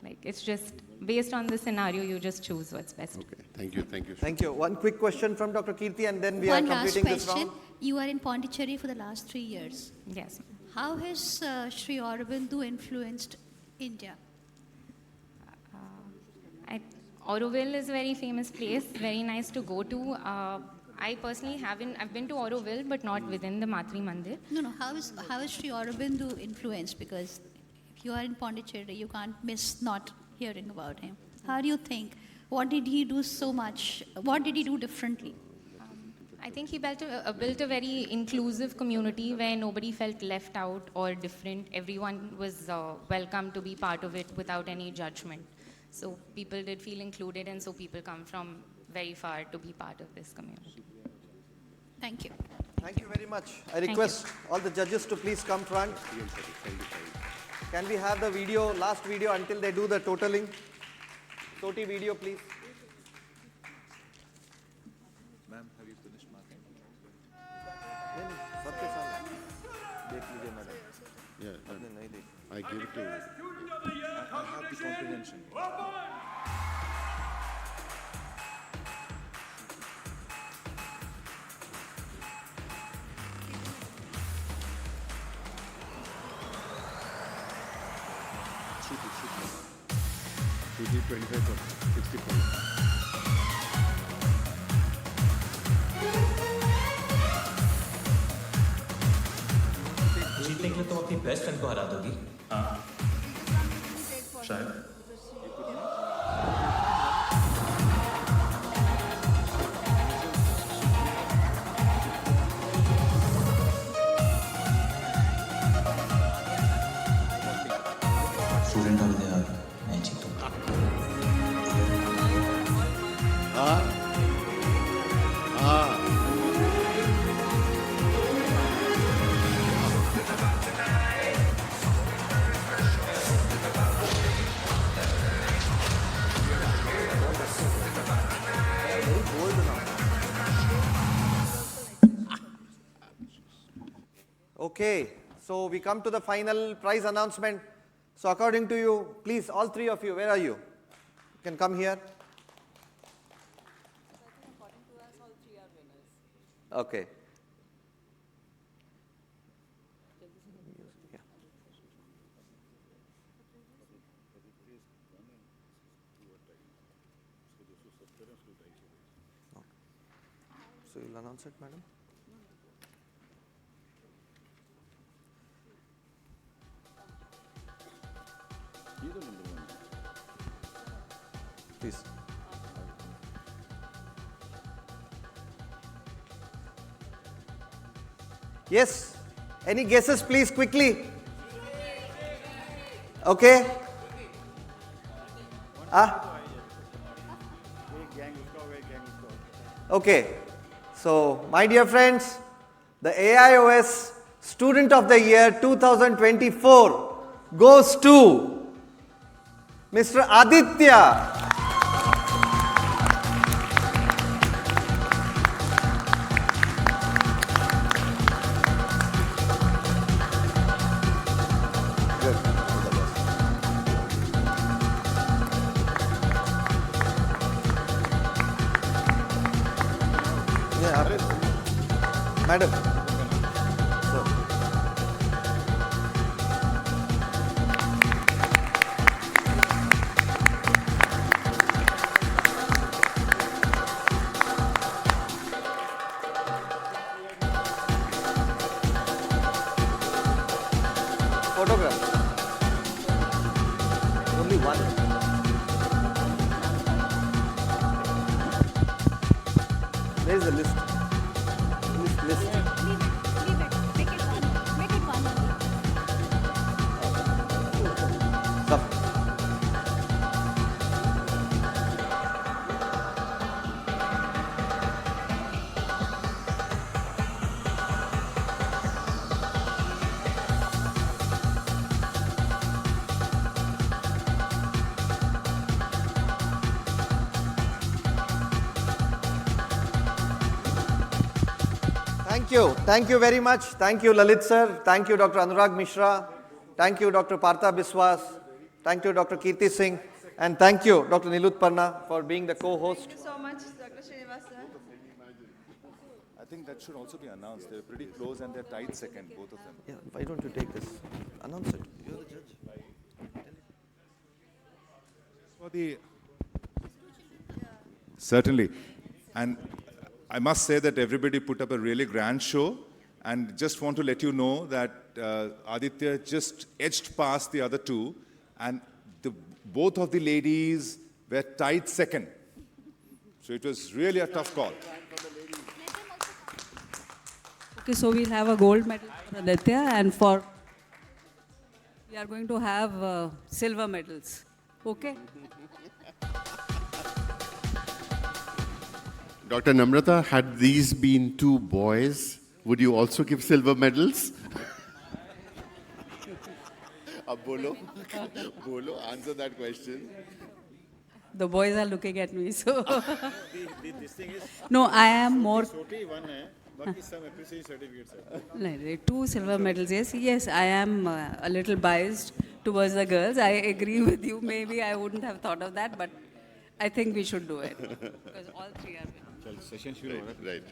Speaker 6: Like, it's just based on the scenario, you just choose what's best.
Speaker 2: Okay, thank you, thank you.
Speaker 1: Thank you. One quick question from Dr. Kirti, and then we
Speaker 10: One
Speaker 1: are
Speaker 10: last
Speaker 1: completing this
Speaker 10: question.
Speaker 1: round.
Speaker 10: You are in Pondicherry for the last 3 years.
Speaker 6: Yes.
Speaker 10: How has Sri Aurobindo influenced India?
Speaker 6: Auroville is a very famous place, very nice to go to. I personally I've been to Auroville, but not within the Matri Mandir.
Speaker 10: No. How is Sri Aurobindo influenced? Because if you are in Pondicherry, you can't miss not hearing about him. How do you think? What did he do so much? What did he do differently?
Speaker 6: I think he built a very inclusive community where nobody felt left out or different. Everyone was welcome to be part of it without any judgment. So people did feel included, and so people come from very far to be part of this community.
Speaker 10: Thank you.
Speaker 1: Thank you very much. I request all the judges to please come front. Can we have the video, last video, until they do the totaling? Toti video, please.
Speaker 5: Ma'am, have you finished marking?
Speaker 1: सबके सामने देख लीजिए madam.
Speaker 2: Yeah,
Speaker 1: आपने नहीं देखा.
Speaker 2: I give it to you.
Speaker 5: I have the comprehension.
Speaker 2: You did 25 or 60 points.
Speaker 3: जीतने के लिए तुम अपनी बेस्ट फ्रेंड को हरा दोगी
Speaker 5: शायद.
Speaker 1: Okay, so we come to the final prize announcement. So according to you, please, all three of you, where are you? You can come here. Okay. Yeah. So you'll announce it, madam? Please. Yes? Any guesses, please, quickly? Okay? Okay. So, my dear friends, the AIOS Student of the Year 2024 goes to Mr. Aditya. Madam. So. Photograph. Only one. Where is the list? List.
Speaker 10: Leave it. Make it one. Make it one.
Speaker 1: Stop. Thank you very much. Thank you, Lalit sir. Thank you, Dr. Anurag Mishra. Thank you, Dr. Partha Biswas. Thank you, Dr. Kirti Singh. And thank you, Dr. Nilut Parna, for being the co-host.
Speaker 7: Thank you so much, Dr. Srinivas sir.
Speaker 5: I think that should also be announced. They're pretty close and they're tied second, both of them.
Speaker 1: Yeah, why don't you take this? Announce it. You're the judge.
Speaker 5: For the certainly. And I must say that everybody put up a really grand show, and just want to let you know that Aditya just edged past the other two, and both of the ladies were tied second. So it was really a tough call.
Speaker 13: Okay, so we'll have a gold medal for Aditya, and we are going to have silver medals. Okay?
Speaker 2: Dr. Namrata, had these been two boys, would you also give silver medals? Bolo, answer that question.
Speaker 13: The boys are looking at me, so. No, I am more. Two silver medals, yes. Yes, I am a little biased towards the girls. I agree with you. Maybe I wouldn't have thought of that, but I think we should do it. Because all three are winners.
Speaker 2: Right.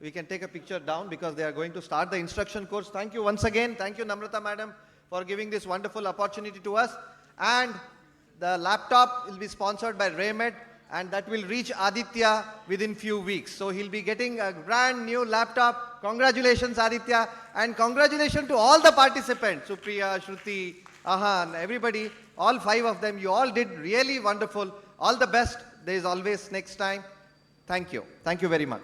Speaker 1: We can take a picture down because they are going to start the instruction course. Thank you once again. Thank you, Namrata madam, for giving this wonderful opportunity to us. And the laptop will be sponsored by Raymed, and that will reach Aditya within few weeks. So he'll be getting a brand new laptop. Congratulations, Aditya, and congratulations to all the participants, Supriya, Shruti, Ahan, everybody, all 5 of them. You all did really wonderful. All the best. There is always next time. Thank you. Thank you very much.